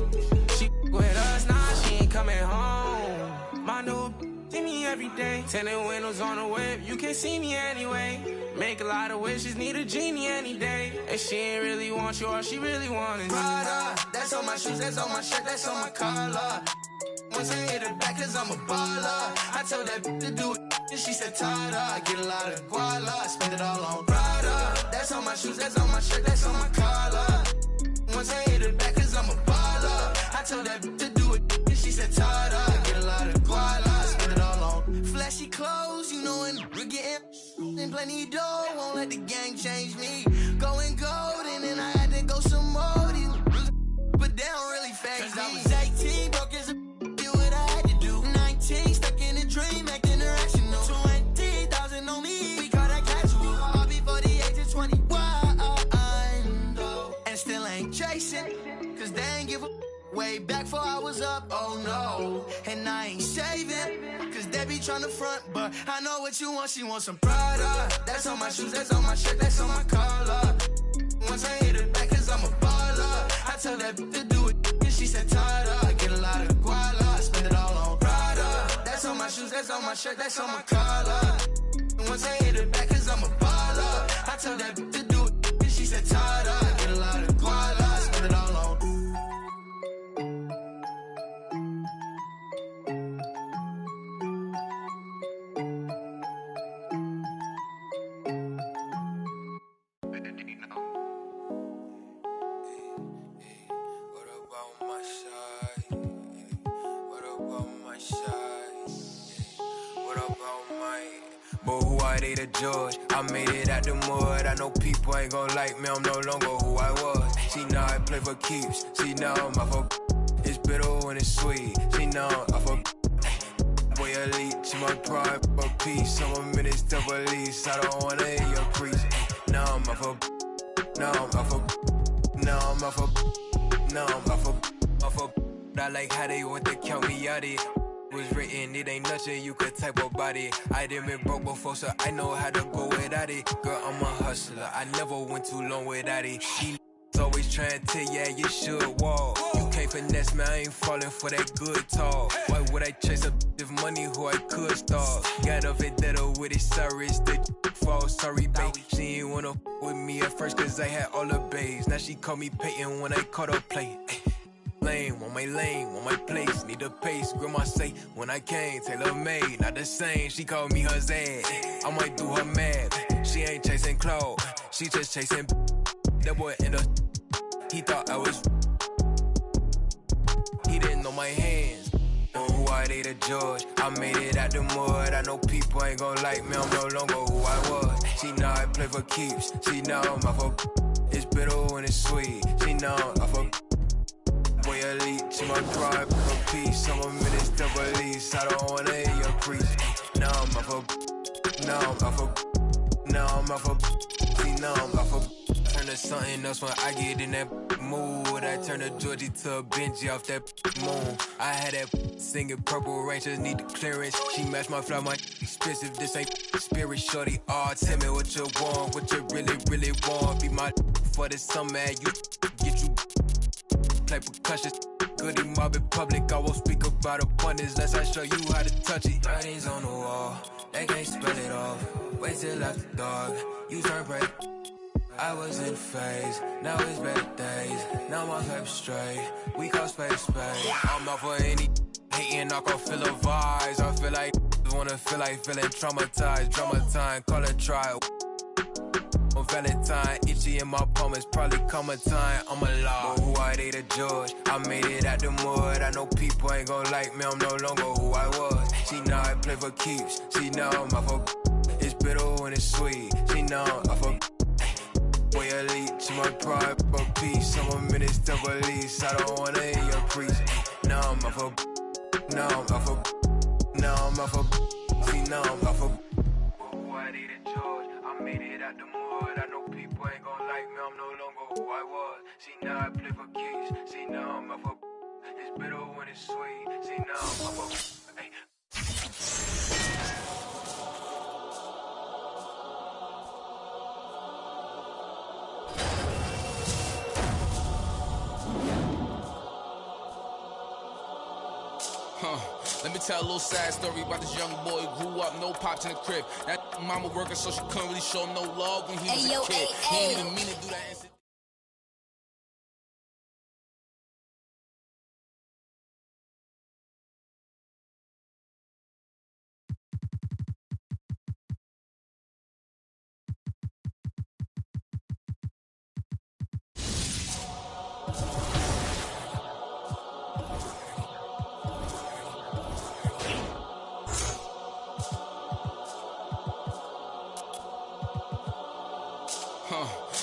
She with us, nah, she ain't coming home. My new see me every day. Tinted windows on the whip, you can't see me anyway. Make a lot of wishes, need a genie any day. And she ain't really want you, all she really want is Prada. That's on my shoes, that's on my shirt, that's on my collar. Once I hit her back, cause I'm a baller. I told that to do it, and she said, Tada. I get a lot of guala, I spend it all on Prada. That's on my shoes, that's on my shirt, that's on my collar. Once I hit her back, cause I'm a baller. I told that to do it, and she said, Tada. I get a lot of guala, I spend it all on flashy clothes, you know, and we're getting and plenty dough. Won't let the gang change me. Going gold, and then I had to go some more. But they don't really phase me. I was 18, broke as a stuck in a dream, acting irrational. 20,000 on me, we call that casual. All before the age of 21, and still ain't chasing, cause they ain't give a way back before I was up, oh no. And I ain't saving, cause they be tryna front, but I know what you want, she wants some Prada. That's on my shoes, that's on my shirt, that's on my collar. Once I hit it back, cause I'm a baller. I tell that to do it, and she said, Tada. I get a lot of guala, I spend it all on Prada. That's on my shoes, that's on my shirt, that's on my collar. Once I hit it back, cause I'm a baller. I tell that to do it, and she said, Tada. I get a lot of guala, I spend it all on The judge, I made it out the mud. I know people ain't gon' like me, I'm no longer who I was. She know I play for keeps. She know I'm off of it's bitter when it's sweet. She know I'm off of boy elite. She my pride for peace. I'm a minister police. I don't wanna hear your preach. Now I'm off of now I'm off of now I'm off of now I'm off of I like how they want to count me out it. Was written, it ain't nothing you could type about it. I done been broke before, so I know how to go without it. Girl, I'm a hustler, I never went too long without it. He always trying to tell ya you should walk. You can't finesse me, I ain't falling for that good talk. Why would I chase a if money who I could start? Got a vendetta with it, sorry, it's the fall. Sorry, babe, she ain't wanna with me at first, cause I had all the babes. Now she call me Peyton when I caught her play. Lane, want my place, need a pace. Grandma say, when I came, tailor made, not the same. She called me her Zed, I might do her mad. She ain't chasing clothes, she just chasing. That boy in the, he thought I was. He didn't know my hands. On who I date a judge, I made it out the mud. I know people ain't gon' like me, I'm no longer who I was. She know I play for keeps, she know I'm off of. It's bitter when it's sweet, she know I'm off of. Boy elite, she my pride for peace. I'm a minister police. I don't wanna hear your preach. Now I'm off of, now I'm off of, now I'm off of, see now I'm off of. Turn to something else when I get in that mood. I turn a Georgie to a Benji off that moon. I had that singing Purple Rangers need the clearance. She matched my fly, my expensive. This ain't spirit shorty. Oh, tell me what you want, what you really want. Be my for the summer, you get you. Play percussion, goody mob in public. I won't speak about abundance unless I show you how to touch it. Writings on the wall, they can't spell it off. Wasted like a dog, you turn break. I was in phase, now it's better days. Now my paper straight, we call space. I'm out for any hating, knock off filler vibes. I feel like wanna feel like feeling traumatized. Drama time, call it trial. On Valentine, itchy in my palm, it's probably coming time. I'm alive, but who I they to judge? I made it out the mud. I know people ain't gon' like me, I'm no longer who I was. She know I play for keeps, she know I'm out for. It's bitter when it's sweet, she know I'm out for. Boy elite, she my pride, but peace. Some of minutes to police, I don't wanna hear your preach. Now I'm out for. Now I'm out for. Now I'm out for. See now I'm out for. Who I they to judge? I made it out the mud. I know people ain't gon' like me, I'm no longer who I was. See now I play for keys, see now I'm out for. It's bitter when it's sweet, see now I'm out for. Hey. Let me tell a little sad story about this young boy. Grew up, no pops in the crib. That mama working, so she couldn't really show him no love when he was a kid. He didn't even mean to do that.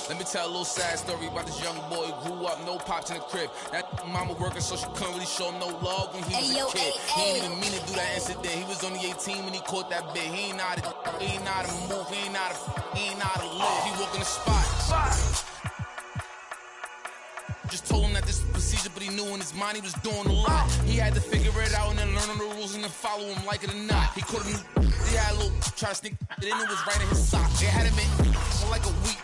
Let me tell a little sad story about this young boy. Grew up, no pops in the crib. That mama working, so she couldn't really show him no love when he was a kid. He didn't even mean to do that incident. He was only 18 when he caught that bit. He ain't know how to move, he ain't know how to live. He walk in the spot. Just told him that this was procedure, but he knew in his mind he was doing a lot. He had to figure it out and then learn the rules and then follow him like it or not. He caught a new, he had a little, try to sneak it in, it was right in his sock. They had him in for like a week.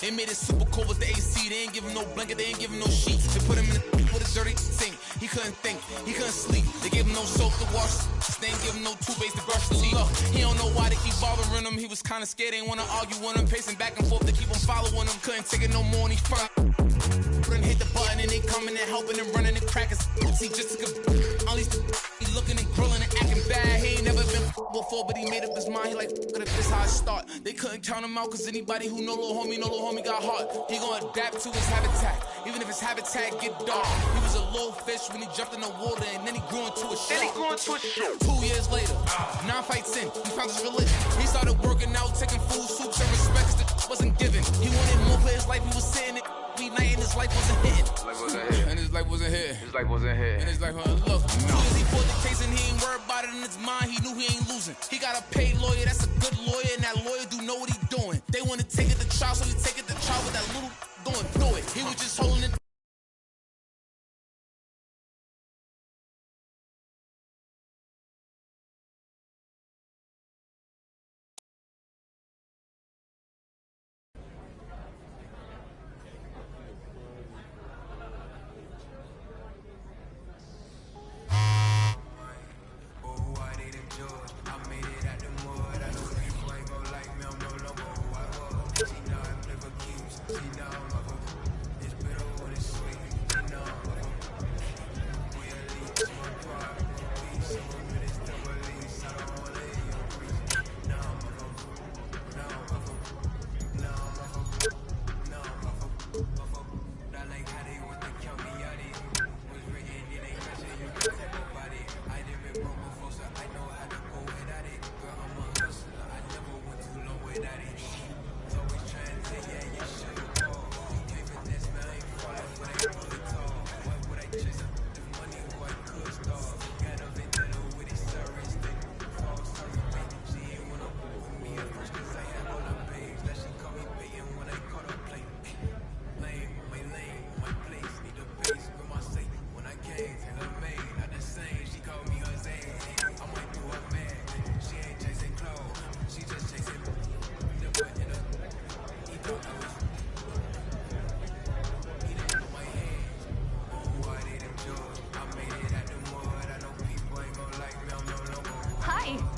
They made it super cold with the AC. They ain't give him no blanket, they ain't give him no sheets. They put him in with a dirty sink. He couldn't think, he couldn't sleep. They gave him no soap to wash. They ain't give him no toothpaste to brush the teeth. Look, he don't know why they keep bothering him. He was kinda scared, they ain't wanna argue with him. Pacing back and forth to keep him following him. Couldn't take it no more and he front. Couldn't hit the button and they coming and helping and running and cracking. He just took a unleashed the he looking and grilling and acting bad. He ain't never been before, but he made up his mind. He like, f*** it if this how it start. They couldn't count him out, cause anybody who know little homie got heart. He gonna adapt to his habitat, even if his habitat get dark. He was a little fish when he jumped in the water, and then he grew into a shark. 2 years later, 9 fights in, he found his religion. He started working out, taking food, soups, and respect, cause the wasn't given. He wanted more for his life, he was sitting it. Night and his life wasn't hitting. And his life wasn't here. And his life wasn't look. As soon as he fought the case and he ain't worried about it in his mind, he knew he ain't losing. He got a paid lawyer, that's a good lawyer, and that lawyer do know what he doing. They want to take it to trial, so he take it to trial with that little going through it. He was just holding it.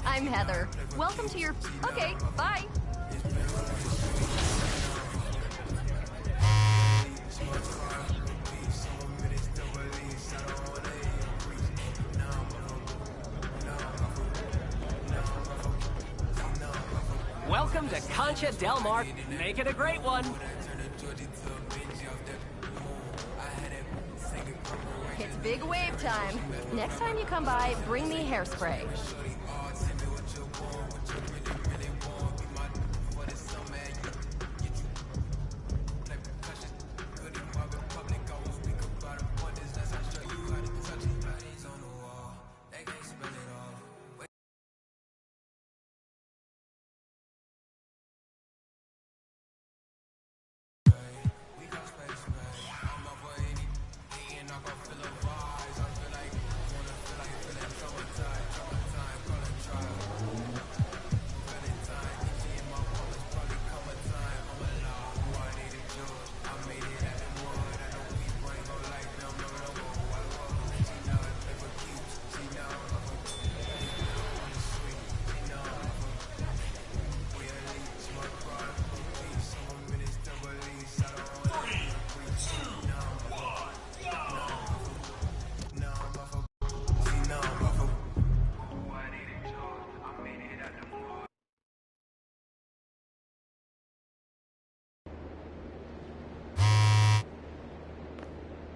I'm Heather. Welcome to your... Okay, bye. Welcome to Concha Del Mar. Make it a great one. It's big wave time. Next time you come by, bring me hairspray.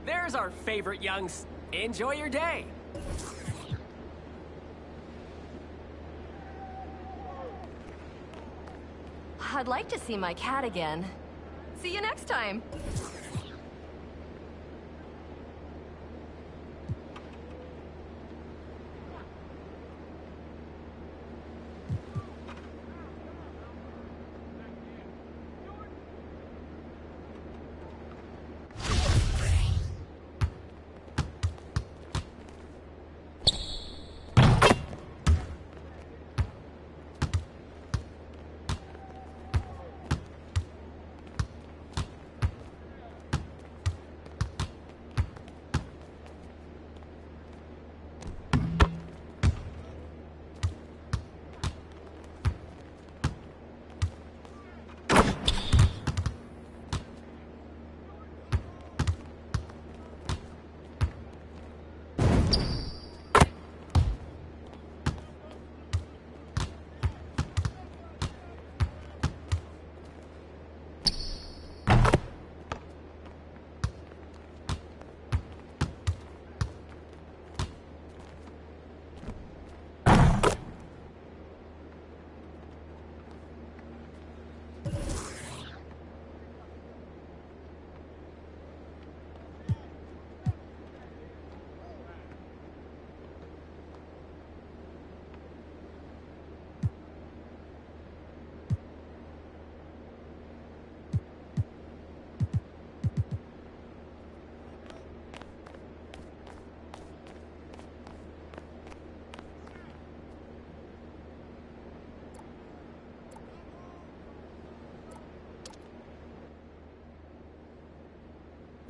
There's our favorite youngs. Enjoy your day. I'd like to see my cat again. See you next time.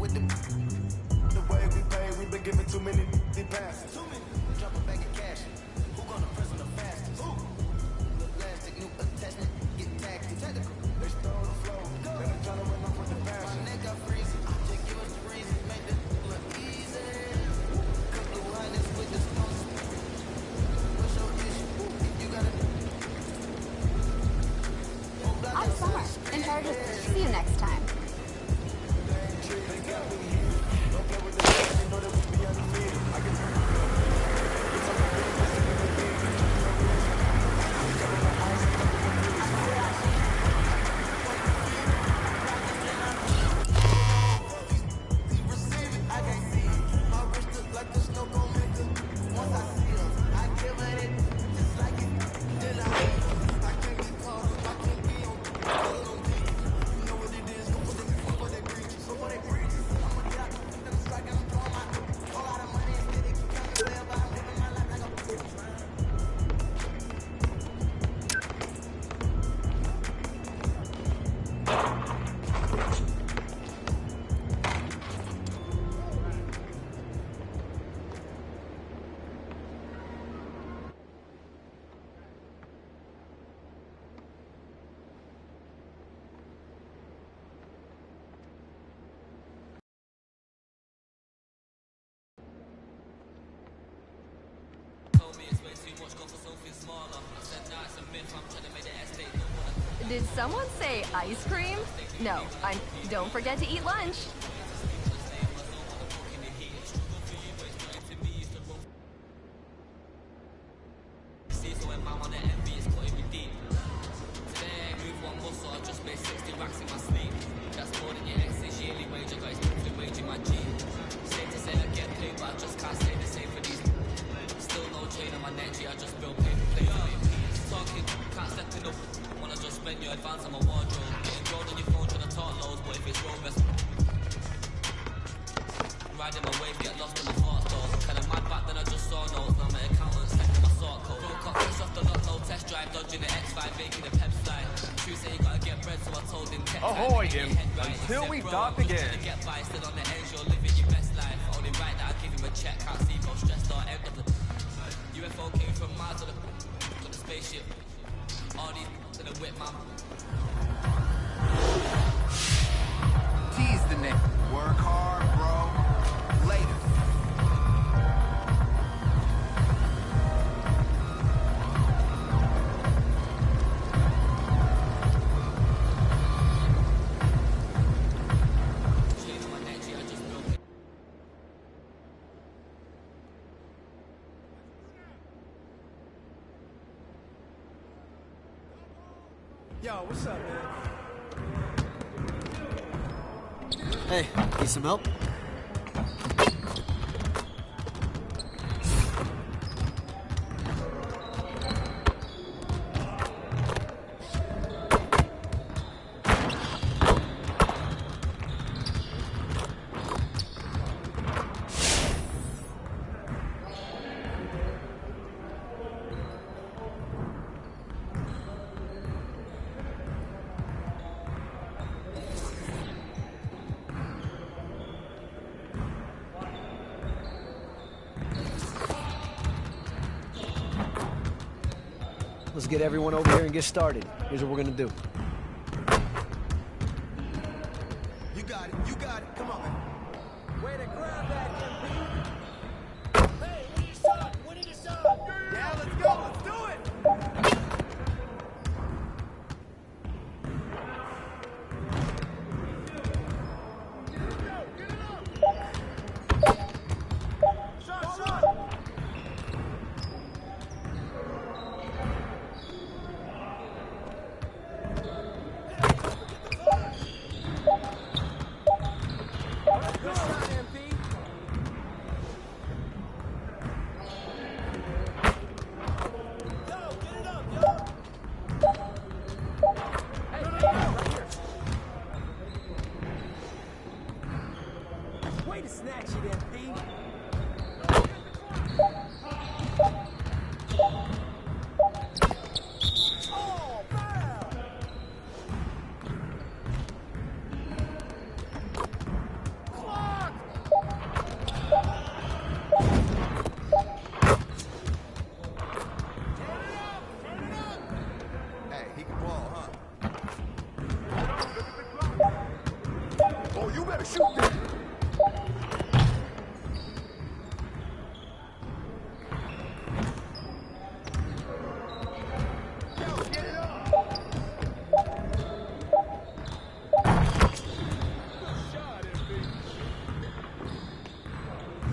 The way we pay, we been giving too many passes. Drop a bag of cash. Who gonna press on the fastest? The plastic, new attachment, get tagged technical. They stole the flow, then I'm trying to run off with the passion. My neck got freezing, just give us the reason, make this look easy. Cook the wildness with the smoke. What's your issue? You gotta... I'm Summer, in charge of... See you next time. Did someone say ice cream? No, don't forget to eat lunch. Ahoy him until we dock again. UFO came from Mars to the spaceship. All these in the whip, mama. Tease the nigga. Work hard, bro. Later. Yo, what's up, man? Hey, need some help? Let's get everyone over here and get started. Here's what we're gonna do. You got it. You got it. Come on, man. Way to grab that, MP. Hey, what did you say? Yeah, let's go. Let's do it. Way to snatch it, MP. Hey, he can ball, huh? Oh, you better shoot that.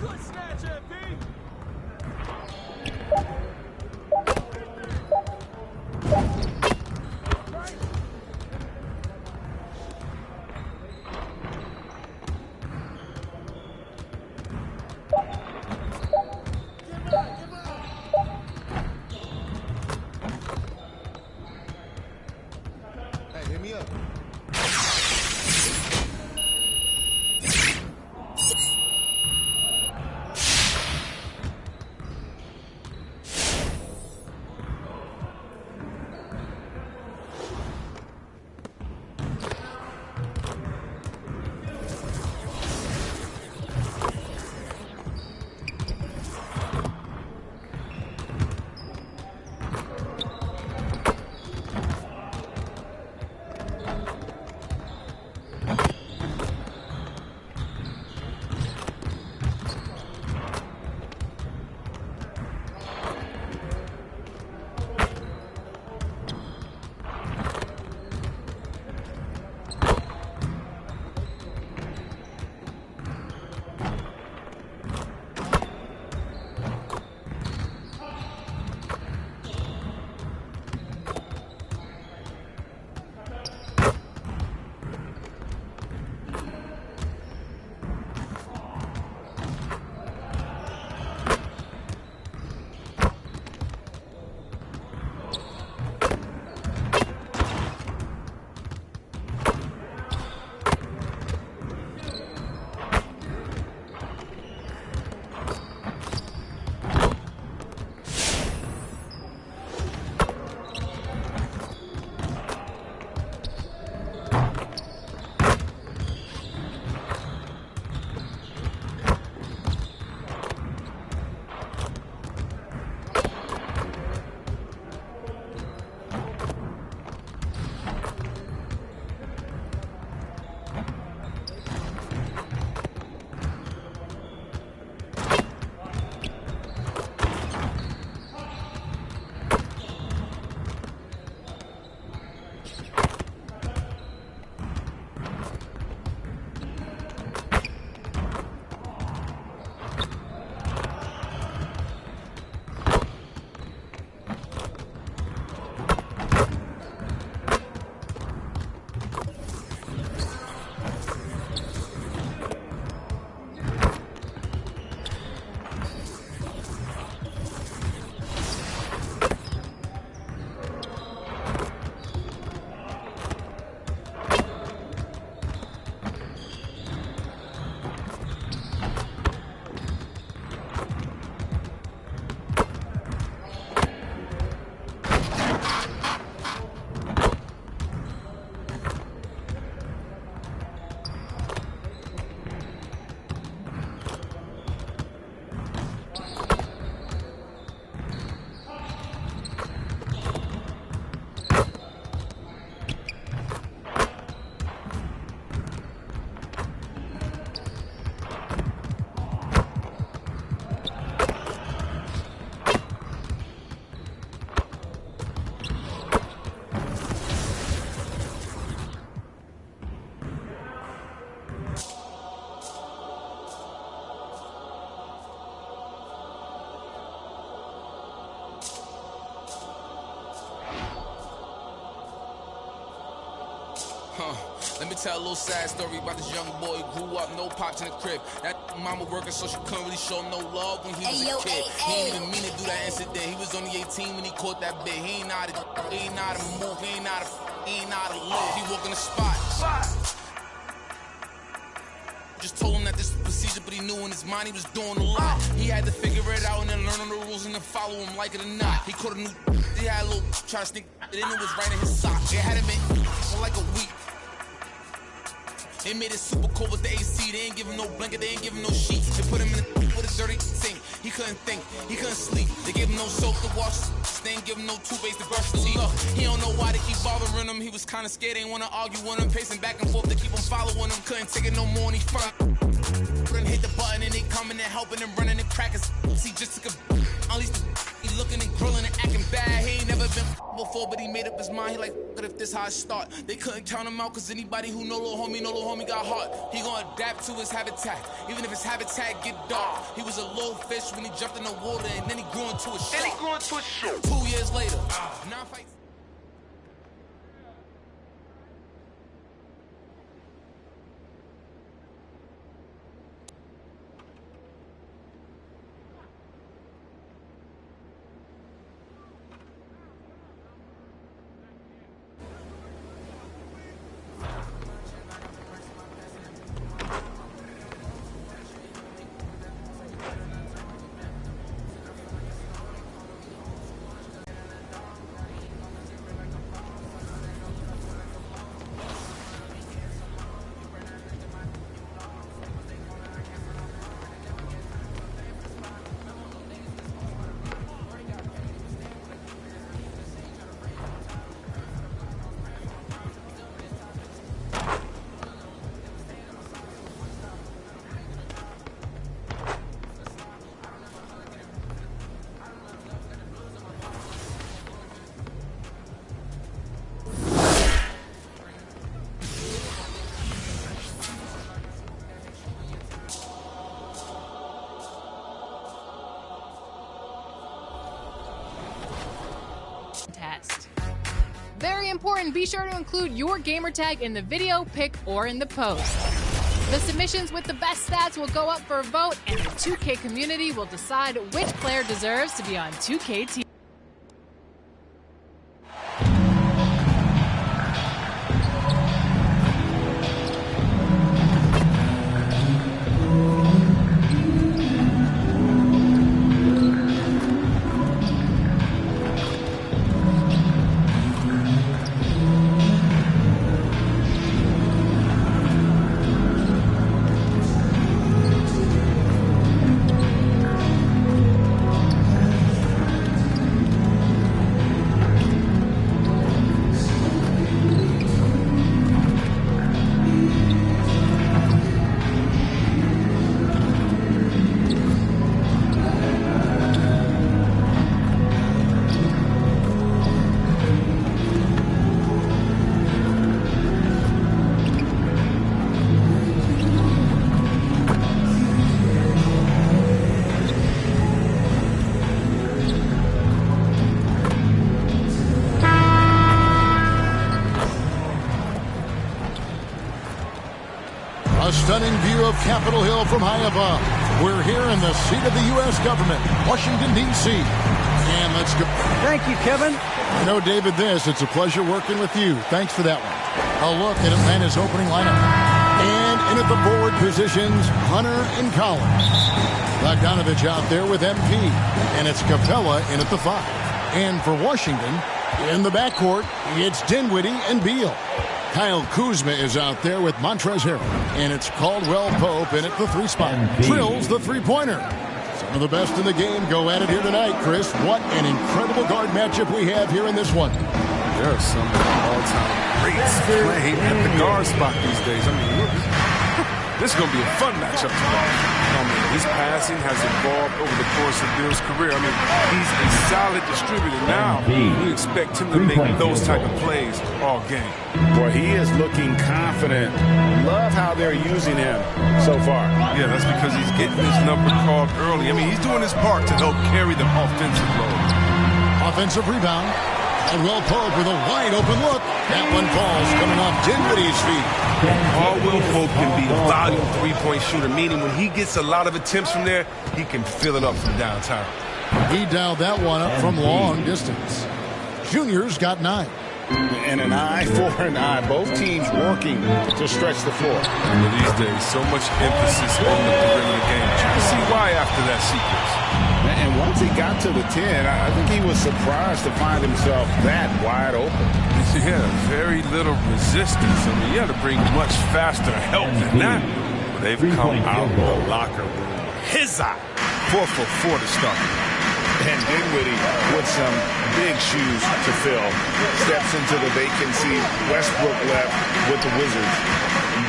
Good snatch, MP. Let me tell a little sad story about this young boy who grew up, no pops in the crib. That mama working, so she couldn't really show no love when he was a kid. He ain't even mean to do that incident. He was only 18 when he caught that bit. He ain't know how to move, he ain't know how to live. He walk in the spot. Just told him that this was procedure, but he knew in his mind he was doing a lot. He had to figure it out and then learn on the rules and then follow him like it or not. He caught a new, he had a little, try to sneak, and then it was right in his sock. It hadn't been for like a week. They made it super cold with the AC. They ain't give him no blanket, they ain't give him no sheets. They put him in with a dirty sink. He couldn't think, he couldn't sleep. They gave him no soap to wash. They ain't give him no toothpaste to brush his teeth. He don't know why they keep bothering him. He was kinda scared, ain't wanna argue with him. Pacing back and forth to keep him following him. Couldn't take it no more and he front. Couldn't hit the button and they coming and helping and running and cracking. He just took a unleashed the he looking and grilling and acting bad. He ain't never been before, but he made up his mind. He like, but if this how it start, they couldn't count him out, cause anybody who know little homie got heart. He gonna adapt to his habitat, even if his habitat get dark. He was a little fish when he jumped in the water, and then he grew into a shark. 2 years later, 9 fights. Test. Very important, be sure to include your gamer tag in the video, pic, or in the post. The submissions with the best stats will go up for a vote, and the 2K community will decide which player deserves to be on 2K TV. A stunning view of Capitol Hill from high above. We're here in the seat of the U.S. government, Washington, D.C. And let's go. Thank you, Kevin. You know, David, it's a pleasure working with you. Thanks for that one. A look at Atlanta's opening lineup. And in at the board positions, Hunter and Collins. Bogdanovich out there with MP. And it's Capella in at the 5. And for Washington, in the backcourt, it's Dinwiddie and Beal. Kyle Kuzma is out there with Montrezl Harrell. And it's Caldwell Pope in at the 3 spot. Drills the three-pointer. Some of the best in the game go at it here tonight, Chris. What an incredible guard matchup we have here in this one. There are some all-time greats playing at the guard spot these days. I mean, this is going to be a fun matchup tonight. I mean, his passing has evolved over the course of Bill's career. I mean, he's a solid distributor now. We expect him to make those type of plays all game. Boy, he is looking confident. Love how they're using him so far. Yeah, that's because he's getting his number called early. I mean, he's doing his part to help carry the offensive load. Offensive rebound. And Will Pope with a wide open look. That one falls coming off Dinwiddie's feet. Will Pope can be a volume three-point shooter, meaning when he gets a lot of attempts from there, he can fill it up from downtown. He dialed that one up from long distance. Junior's got 9. And an eye for an eye. Both teams working to stretch the floor. These days, so much emphasis on the perimeter game. You can see why after that sequence. And once he got to the 10, I think he was surprised to find himself that wide open. Yeah, very little resistance. I mean, you had to bring much faster help than that. But they've come out of the locker room. His eye. 4 for 4 to start. And Dinwiddie with some big shoes to fill. Steps into the vacancy. Westbrook left with the Wizards.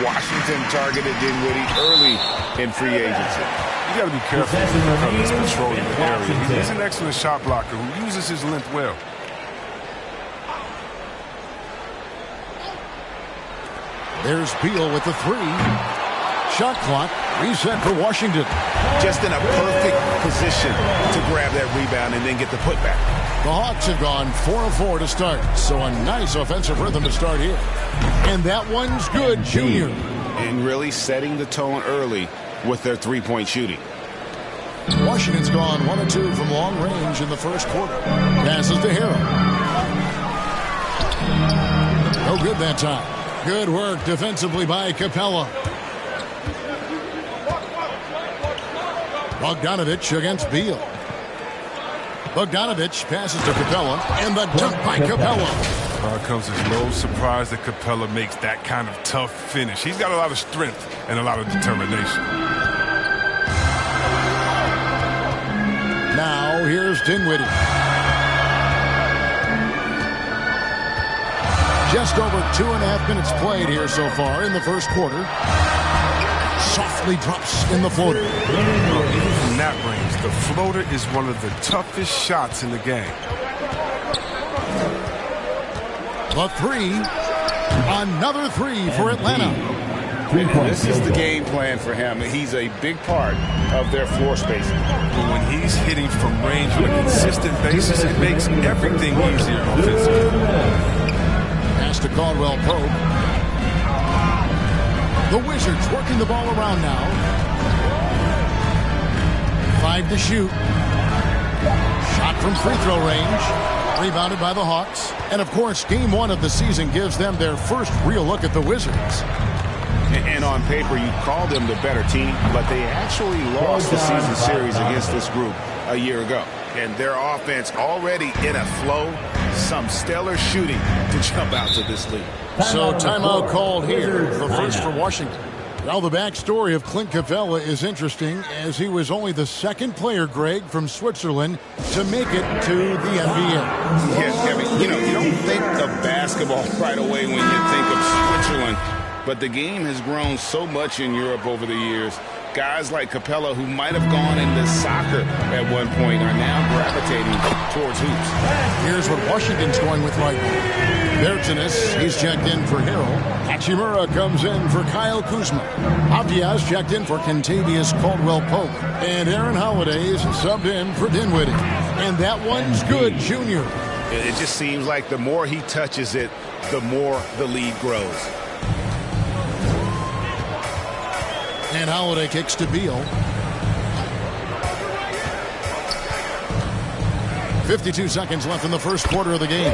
Washington targeted Dinwiddie early in free agency. You got to be careful of his patrolling the area. He's an excellent shot blocker who uses his length well. There's Beal with the 3. Shot clock reset for Washington. Just in a perfect position to grab that rebound and then get the putback. The Hawks have gone 4 of 4 to start, so a nice offensive rhythm to start here. And that one's good, Junior. And really setting the tone early with their three-point shooting. Washington's gone 1 of 2 from long range in the first quarter. Passes to Harrell. No good that time. Good work defensively by Capella. Bogdanovich against Beal. Bogdanovich passes to Capella, and the dunk by Capella. Comes as no surprise that Capella makes that kind of tough finish. He's got a lot of strength and a lot of determination. Now here's Dinwiddie. Just over 2.5 minutes played here so far in the first quarter. Softly drops in the floater. From that range, the floater is one of the toughest shots in the game. The 3. Another 3 for Atlanta. This is the game plan for him. He's a big part of their floor spacing. When he's hitting from range on a consistent basis, it makes everything easier offensively. Pass to Caldwell Pope. The Wizards working the ball around now. 5 to shoot. Shot from free throw range. Rebounded by the Hawks. And of course, game 1 of the season gives them their first real look at the Wizards. And on paper, you call them the better team, but they actually lost the season series against this group a year ago. And their offense already in a flow. Some stellar shooting to jump out to this lead. So timeout called here, the first for Washington. Well, the backstory of Clint Capella is interesting, as he was only the second player, Greg, from Switzerland to make it to the NBA. Yeah, I mean, you don't think of basketball right away when you think of Switzerland, but the game has grown so much in Europe over the years. Guys like Capella, who might have gone into soccer at one point, are now gravitating towards hoops. Here's what Washington's going with right now. Bertanis, he's checked in for Harrell. Hachimura comes in for Kyle Kuzma. Avias checked in for Kentavious Caldwell-Pope. And Aaron Holiday's subbed in for Dinwiddie. And that one's good, Junior. It just seems like the more he touches it, the more the lead grows. And Holiday kicks to Beal. 52 seconds left in the first quarter of the game.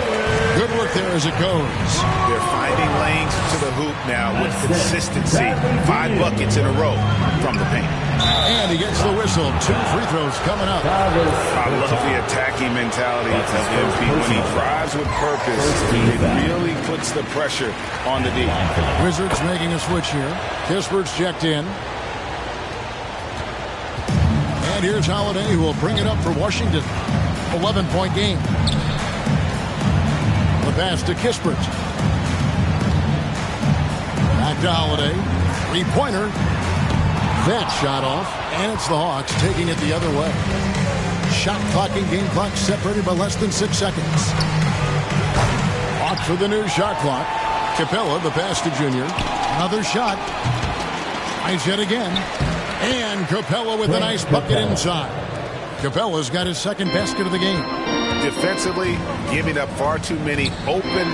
Good work there as it goes. They're finding lanes to the hoop now with consistency. 5 buckets in a row from the paint. And he gets the whistle. 2 free throws coming up. I love the attacking mentality of MP. When he drives with purpose, it really puts the pressure on the D. Wizards making a switch here. Kispert's checked in. And here's Holiday, who will bring it up for Washington. 11-point game. The pass to Kispert. Back to Holiday. 3-pointer. That shot off. And it's the Hawks taking it the other way. Shot clock and game clock separated by less than 6 seconds. Hawks with the new shot clock. Capella, the pass to Junior. Another shot. Nice hit again. And Capella with a nice bucket inside. Capella's got his second basket of the game. Defensively, giving up far too many open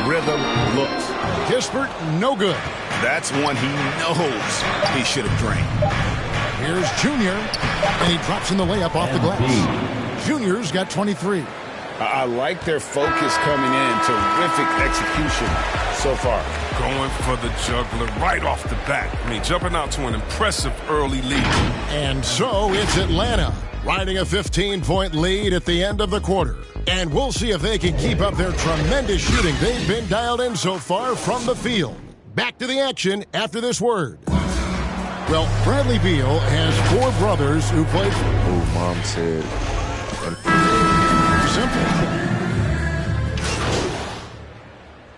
rhythm looks. Kispert, no good. That's one he knows he should have drained. Here's Junior, and he drops in the layup off the glass. Junior's got 23. I like their focus coming in. Terrific execution so far. Going for the juggler right off the bat. I mean, jumping out to an impressive early lead. And so it's Atlanta riding a 15-point lead at the end of the quarter. And we'll see if they can keep up their tremendous shooting they've been dialed in so far from the field. Back to the action after this word. Well, Bradley Beal has 4 brothers who played for him. Oh, Mom said. Simple.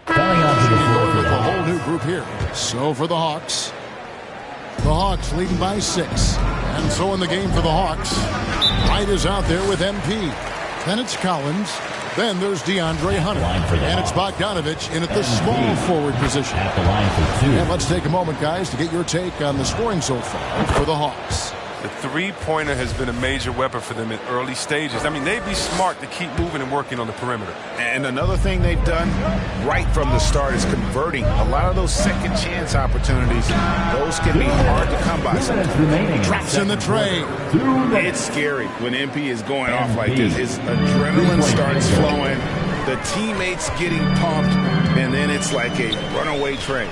Coming onto the floor with a whole new group here. So for the Hawks leading by 6. And so in the game for the Hawks, Wright is out there with MP. Then it's Collins. Then there's DeAndre Hunter. And it's Bogdanovich in at the small forward position. At the line for 2. And let's take a moment, guys, to get your take on the scoring so far for the Hawks. The three-pointer has been a major weapon for them in early stages. I mean, they'd be smart to keep moving and working on the perimeter. And another thing they've done right from the start is converting a lot of those second chance opportunities. Those can be hard to come by sometimes. Drops in the tray. It's scary when MP is going off like this. His adrenaline starts flowing, the teammates getting pumped, and then it's like a runaway train.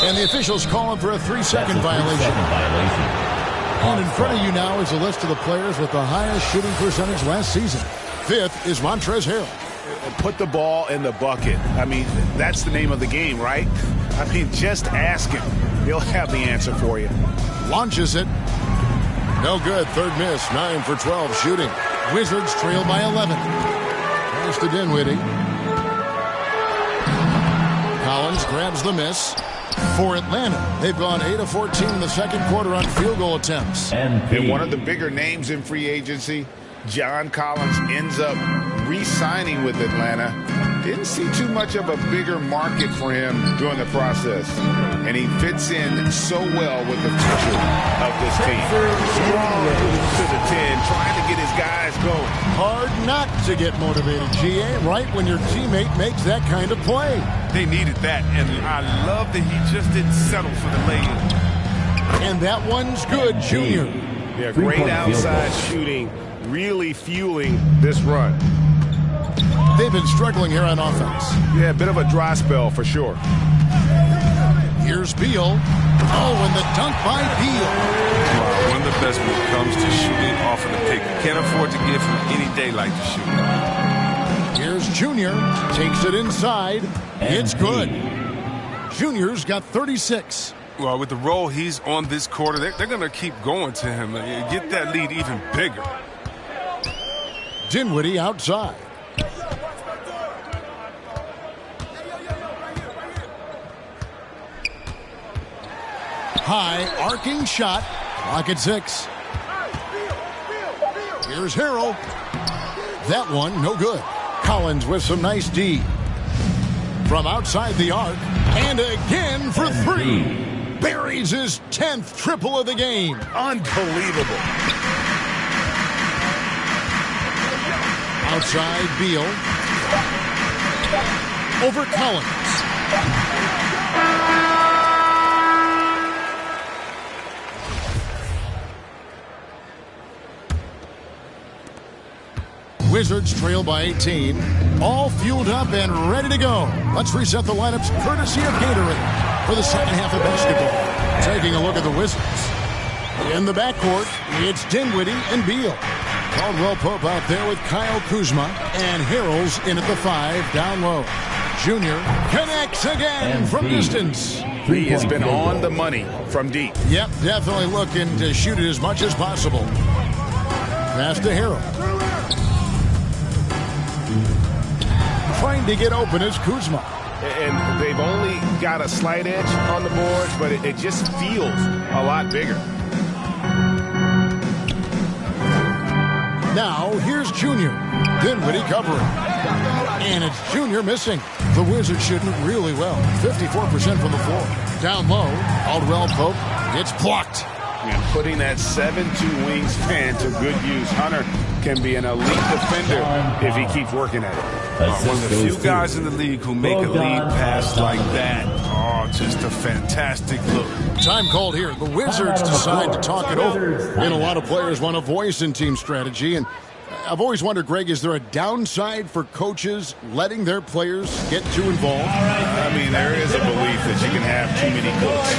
And the officials calling for a 3-second violation. And in front of you now is a list of the players with the highest shooting percentage last season. 5th is Montrezl Harrell. Put the ball in the bucket. I mean, that's the name of the game, right? I mean, just ask him. He'll have the answer for you. Launches it. No good. 3rd miss. 9 for 12 shooting. Wizards trail by 11. Pass to Dinwiddie. Collins grabs the miss. For Atlanta, they've gone 8 of 14 in the second quarter on field goal attempts. And one of the bigger names in free agency, John Collins, ends up re-signing with Atlanta. Didn't see too much of a bigger market for him during the process. And he fits in so well with the future of this team. Strong to the 10, trying to get his guys going. Hard not to get motivated, GA, right when your teammate makes that kind of play. They needed that, and I love that he just didn't settle for the lay-in. And that one's good, Junior. Yeah, great outside shooting, really fueling this run. They've been struggling here on offense. Yeah, a bit of a dry spell for sure. Here's Beal. Oh, and the dunk by Beal. One of the best when it comes to shooting off of the pick. Can't afford to give him any daylight to shoot. Here's Junior. Takes it inside. It's good. Junior's got 36. Well, with the role he's on this quarter, they're going to keep going to him. Get that lead even bigger. Dinwiddie outside. High arcing shot. Clock at 6. Here's Harrell. That one, no good. Collins with some nice D. From outside the arc. And again for 3. Buries his 10th triple of the game. Unbelievable. Outside Beal. Over Collins. Wizards trail by 18. All fueled up and ready to go. Let's reset the lineups courtesy of Gatorade for the second half of basketball. Taking a look at the Wizards. In the backcourt, it's Dinwiddie and Beal. Caldwell Pope out there with Kyle Kuzma. And Harrell's in at the 5 down low. Junior connects again from distance. He has been on the money from deep. Yep, definitely looking to shoot it as much as possible. Pass to Harrell. Trying to get open is Kuzma. And they've only got a slight edge on the boards, but it just feels a lot bigger. Now, here's Junior. Dinwiddie covering. And it's Junior missing. The Wizards shooting really well. 54% from the floor. Down low, Caldwell Pope gets blocked. And putting that 7-2 wingspan to good use. Hunter can be an elite defender if he keeps working at it. One of the few guys in the league who make a lead pass like that. Oh, just a fantastic look. Time called here. The Wizards decide to talk it over. And a lot of players want a voice in team strategy. And I've always wondered, Greg, is there a downside for coaches letting their players get too involved? I mean, there is a belief that you can have too many cooks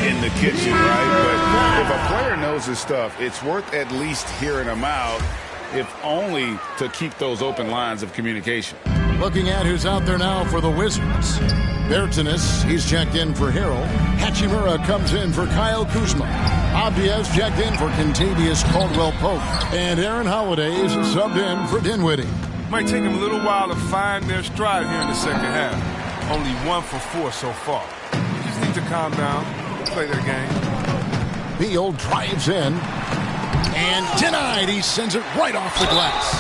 in the kitchen, right? But if a player knows his stuff, it's worth at least hearing them out, if only to keep those open lines of communication. Looking at who's out there now for the Wizards. Bertanis, he's checked in for Harrell. Hachimura comes in for Kyle Kuzma. Abdias checked in for Kentavious Caldwell-Pope. And Aaron Holiday is subbed in for Dinwiddie. Might take them a little while to find their stride here in the second half. Only 1 for 4 so far. You just need to calm down, play their game. Beal drives in. And denied. He sends it right off the glass.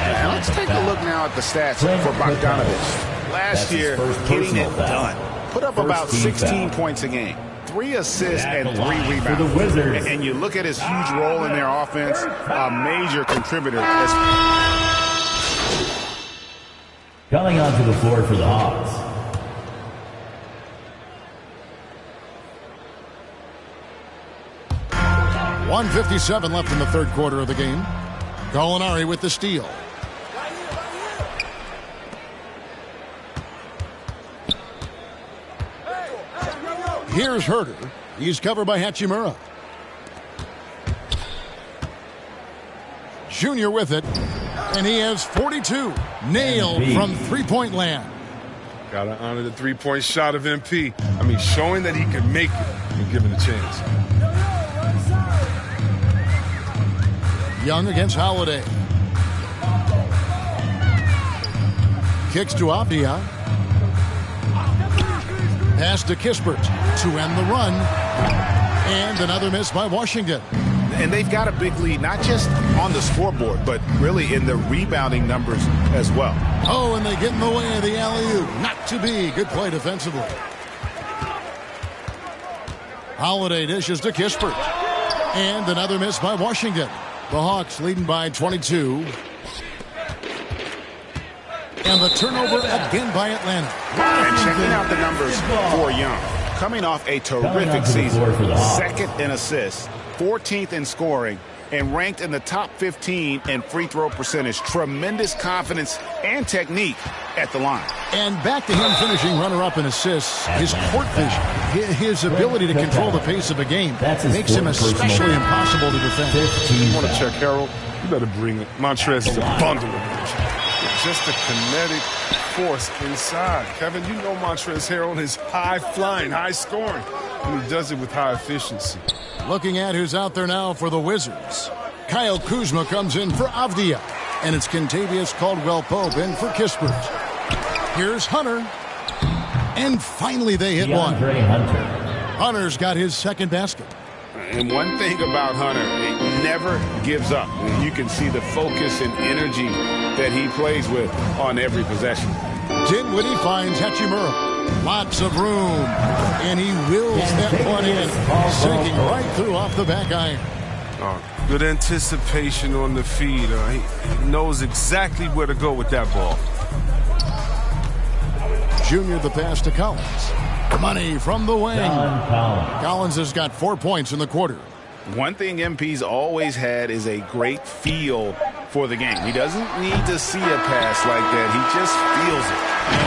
And let's take a look now at the stats for Bogdanović. Last year, getting it done. Put up about 16 points a game. 3 assists and 3 rebounds. And you look at his huge role in their offense, a major contributor. Coming onto the floor for the Hawks. .157 left in the third quarter of the game. Gallinari with the steal. Here's Herter. He's covered by Hachimura. Junior with it. And he has 42. Nailed from three-point land. Got to honor the three-point shot of MP. I mean, showing that he can make it and given a chance. Young against Holiday. Kicks to Avdia. Pass to Kispert to end the run. And another miss by Washington. And they've got a big lead, not just on the scoreboard, but really in the rebounding numbers as well. Oh, and they get in the way of the alley-oop. Not to be. Good play defensively. Holiday dishes to Kispert. And another miss by Washington. The Hawks leading by 22. And the turnover again by Atlanta. And checking out the numbers for Young. Coming off a terrific season. Second in assists, 14th in scoring, and ranked in the top 15 in free throw percentage. Tremendous confidence and technique at the line. And back to him finishing runner-up in assists. His court vision, his ability to control the pace of a game makes him especially impossible to defend. You want to check Harrell? You better bring it. Montrez is a bundle of energy. Just a kinetic force inside. Kevin, you know Montrezl Harrell is high-flying, high-scoring, and he does it with high efficiency. Looking at who's out there now for the Wizards. Kyle Kuzma comes in for Avdia, and it's Kentavious Caldwell-Pope in for Kispert. Here's Hunter, and finally they hit one. Hunter's got his second basket. And one thing about Hunter, he never gives up. You can see the focus and energy that he plays with on every possession. Dinwiddie finds Hachimura. Lots of room. And he wills that one in. Sinking right through off the back iron. Good anticipation on the feed. He knows exactly where to go with that ball. Junior the pass to Collins. Money from the wing. Collins has got 4 points in the quarter. One thing MP's always had is a great feel for the game. He doesn't need to see a pass like that. He just feels it.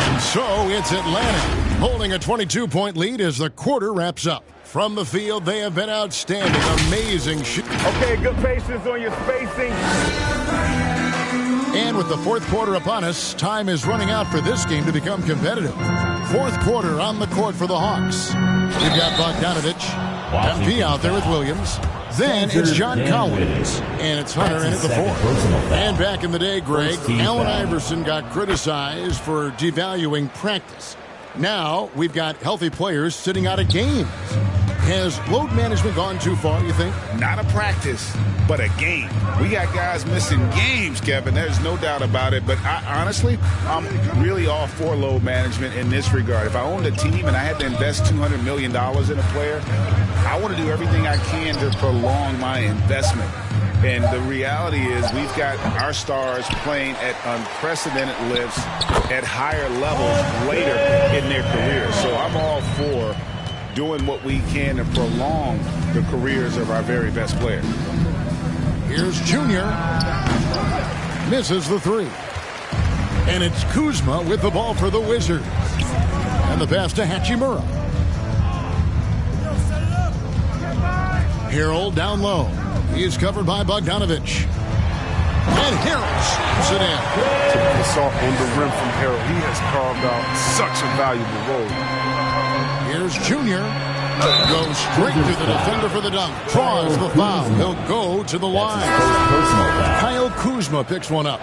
And so it's Atlanta holding a 22-point lead as the quarter wraps up. From the field, they have been outstanding. Amazing shoot. Okay, good patience on your spacing. And with the fourth quarter upon us, time is running out for this game to become competitive. Fourth quarter on the court for the Hawks. We've got Bogdanović, MP out there with Williams. Then it's John Collins, and it's Hunter in at the fourth. And back in the day, Greg, Allen Iverson got criticized for devaluing practice. Now we've got healthy players sitting out of games. Has load management gone too far, you think? Not a practice, but a game. We got guys missing games, Kevin. There's no doubt about it. But honestly, I'm really all for load management in this regard. If I owned a team and I had to invest $200 million in a player, I want to do everything I can to prolong my investment. And the reality is we've got our stars playing at unprecedented lifts at higher levels later in their careers. So I'm all for doing what we can to prolong the careers of our very best players. Here's Junior. Misses the three. And it's Kuzma with the ball for the Wizards. And the pass to Hachimura. Harrell down low. He is covered by Bogdanovich. And Harrell slams it in. Typical assault on the rim from Harrell. He has carved out such a valuable role. Here's Junior. Goes straight to the defender for the dunk. Draws the foul. He'll go to the line. Kyle Kuzma picks one up.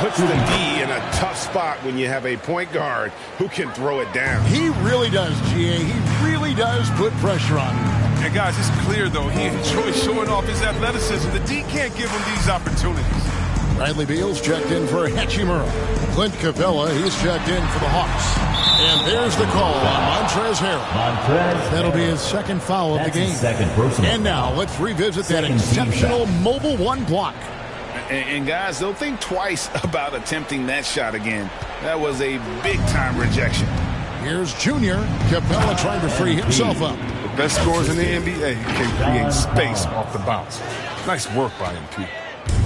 Puts the D in a tough spot when you have a point guard who can throw it down. He really does, GA. He really does put pressure on him. And guys, it's clear, though, he enjoys showing off his athleticism. The D can't give him these opportunities. Bradley Beal's checked in for Hachimura. Clint Capella, he's checked in for the Hawks. And there's the call on Montrezl Harrell. That'll be his second foul of the game. And now let's revisit that exceptional Mobile One block. And guys, they'll think twice about attempting that shot again. That was a big-time rejection. Here's Junior. Capella trying to free himself up. The best scorers in the NBA can create space off the bounce. Nice work by him, Pete.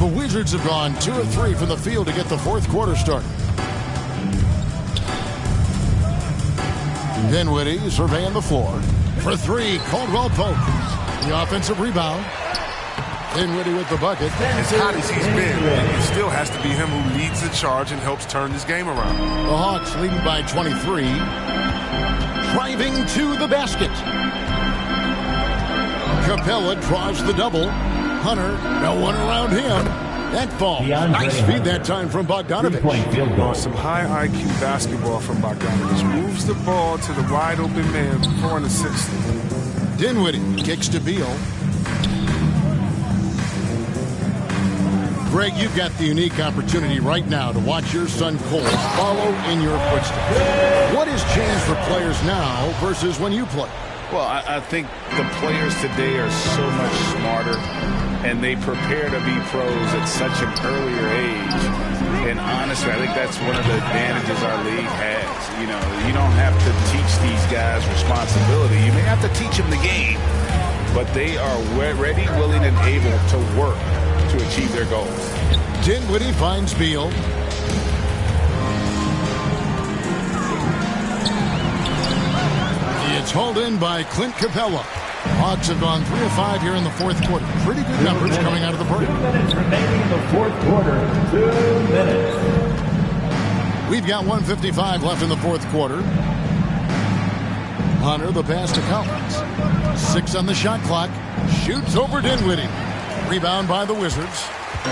The Wizards have gone 2 of 3 from the field to get the fourth quarter started. Dinwiddie surveying the floor. For three, Caldwell Pope. The offensive rebound. Dinwiddie with the bucket. As hot as he's been, it still has to be him who leads the charge and helps turn this game around. The Hawks leading by 23. Driving to the basket. Capella draws the double. Hunter, no one around him. That ball. Nice feed that time from Bogdanovich. Some high IQ basketball from Bogdanovich. Moves the ball to the wide open man for an assist. Dinwiddie kicks to Beal. Greg, you've got the unique opportunity right now to watch your son Cole follow in your footsteps. What has changed for players now versus when you played? Well, I think the players today are so much smarter, and they prepare to be pros at such an earlier age. And honestly, I think that's one of the advantages our league has. You know, you don't have to teach these guys responsibility. You may have to teach them the game, but they are ready, willing, and able to work to achieve their goals. Dinwiddie finds Beal. It's hauled in by Clint Capella. Hawks have gone 3 of 5 here in the fourth quarter. Pretty good numbers coming out of the break. 2 minutes remaining in the fourth quarter. 2 minutes. We've got 1:55 left in the fourth quarter. Hunter, the pass to Collins. 6 on the shot clock. Shoots over Dinwiddie. Rebound by the Wizards.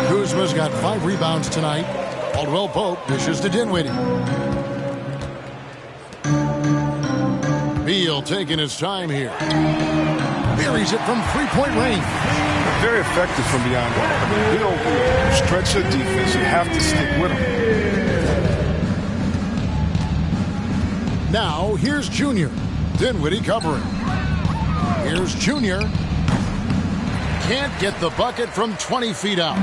Kuzma's got 5 rebounds tonight. Caldwell Pope dishes to Dinwiddie. Beal taking his time here. Buries it from three-point range. Very effective from beyond that. I mean, you don't stretch your defense. You have to stick with them. Now, here's Junior. Dinwiddie covering. Here's Junior. Can't get the bucket from 20 feet out.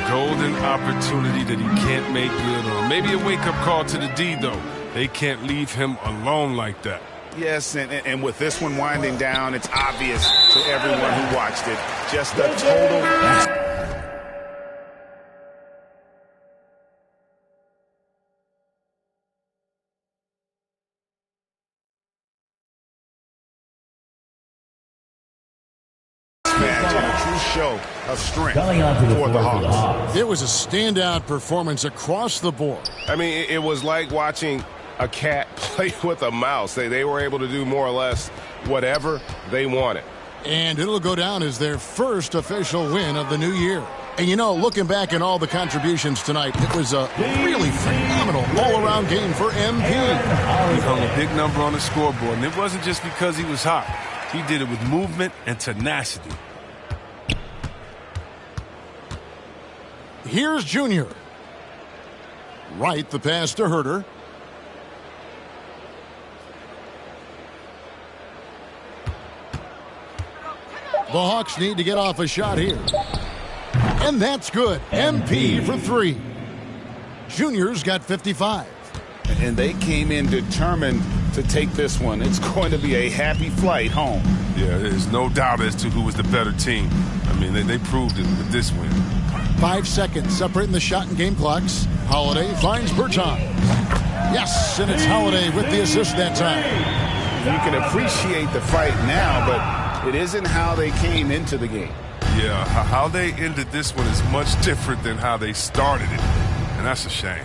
Golden opportunity that he can't make good on. Maybe a wake-up call to the D, though. They can't leave him alone like that. Yes, and with this one winding down, it's obvious to everyone who watched it. Just a total... show of strength for the Hawks. It was a standout performance across the board. I mean, it was like watching a cat play with a mouse. They were able to do more or less whatever they wanted. And it'll go down as their first official win of the new year. And you know, looking back at all the contributions tonight, it was a really phenomenal all-around game for MP. He hung a big number on the scoreboard, and it wasn't just because he was hot. He did it with movement and tenacity. Here's Junior. Right, the pass to Herter. The Hawks need to get off a shot here. And that's good. MP for 3. Junior's got 55. And they came in determined to take this one. It's going to be a happy flight home. Yeah, there's no doubt as to who was the better team. I mean, they proved it with this win. 5 seconds separating the shot and game clocks. Holiday finds Berton. Yes, and it's Holiday with the assist that time. You can appreciate the fight now, but it isn't how they came into the game. Yeah, how they ended this one is much different than how they started it, and that's a shame.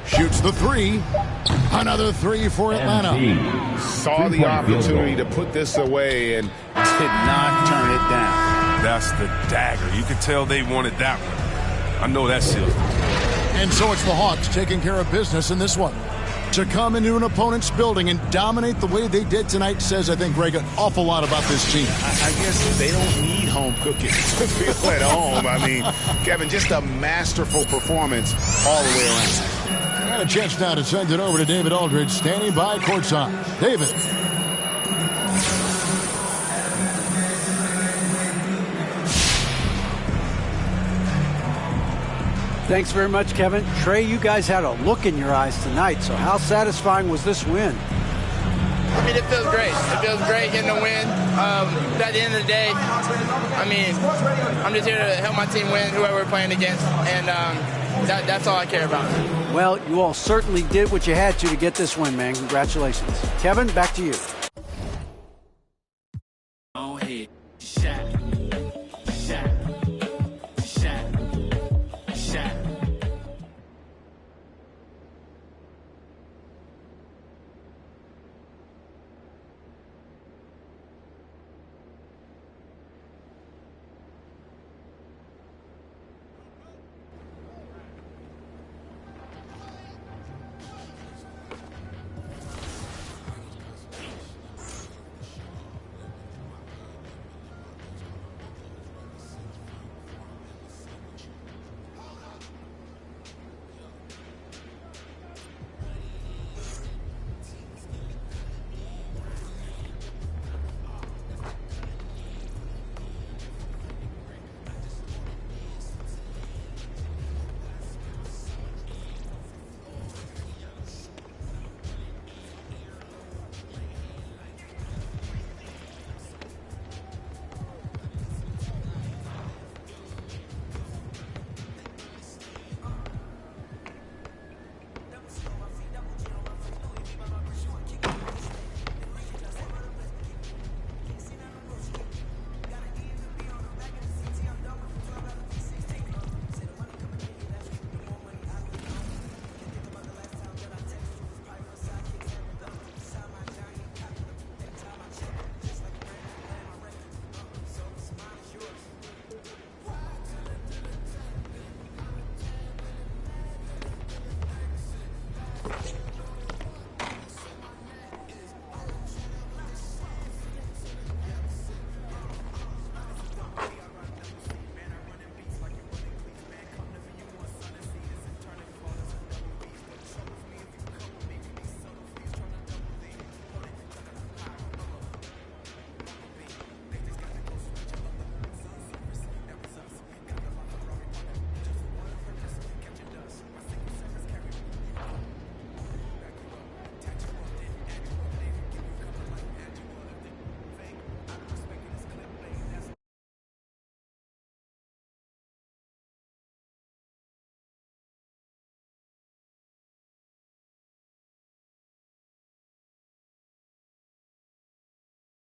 Shoots the 3. Another 3 for Atlanta. Saw the opportunity to put this away and did not turn it down. That's the dagger. You could tell they wanted that one. I know that seals. And so it's the Hawks taking care of business in this one. To come into an opponent's building and dominate the way they did tonight says, I think, Greg, an awful lot about this team. I guess they don't need home cooking to feel at home. I mean, Kevin, just a masterful performance all the way around. And a chance now to send it over to David Aldridge, standing by courtside. David. Thanks very much, Kevin. Trey, you guys had a look in your eyes tonight, so how satisfying was this win? I mean, it feels great. It feels great getting a win. But at the end of the day, I mean, I'm just here to help my team win, whoever we're playing against, and that's all I care about. Well, you all certainly did what you had to get this win, man. Congratulations. Kevin, back to you.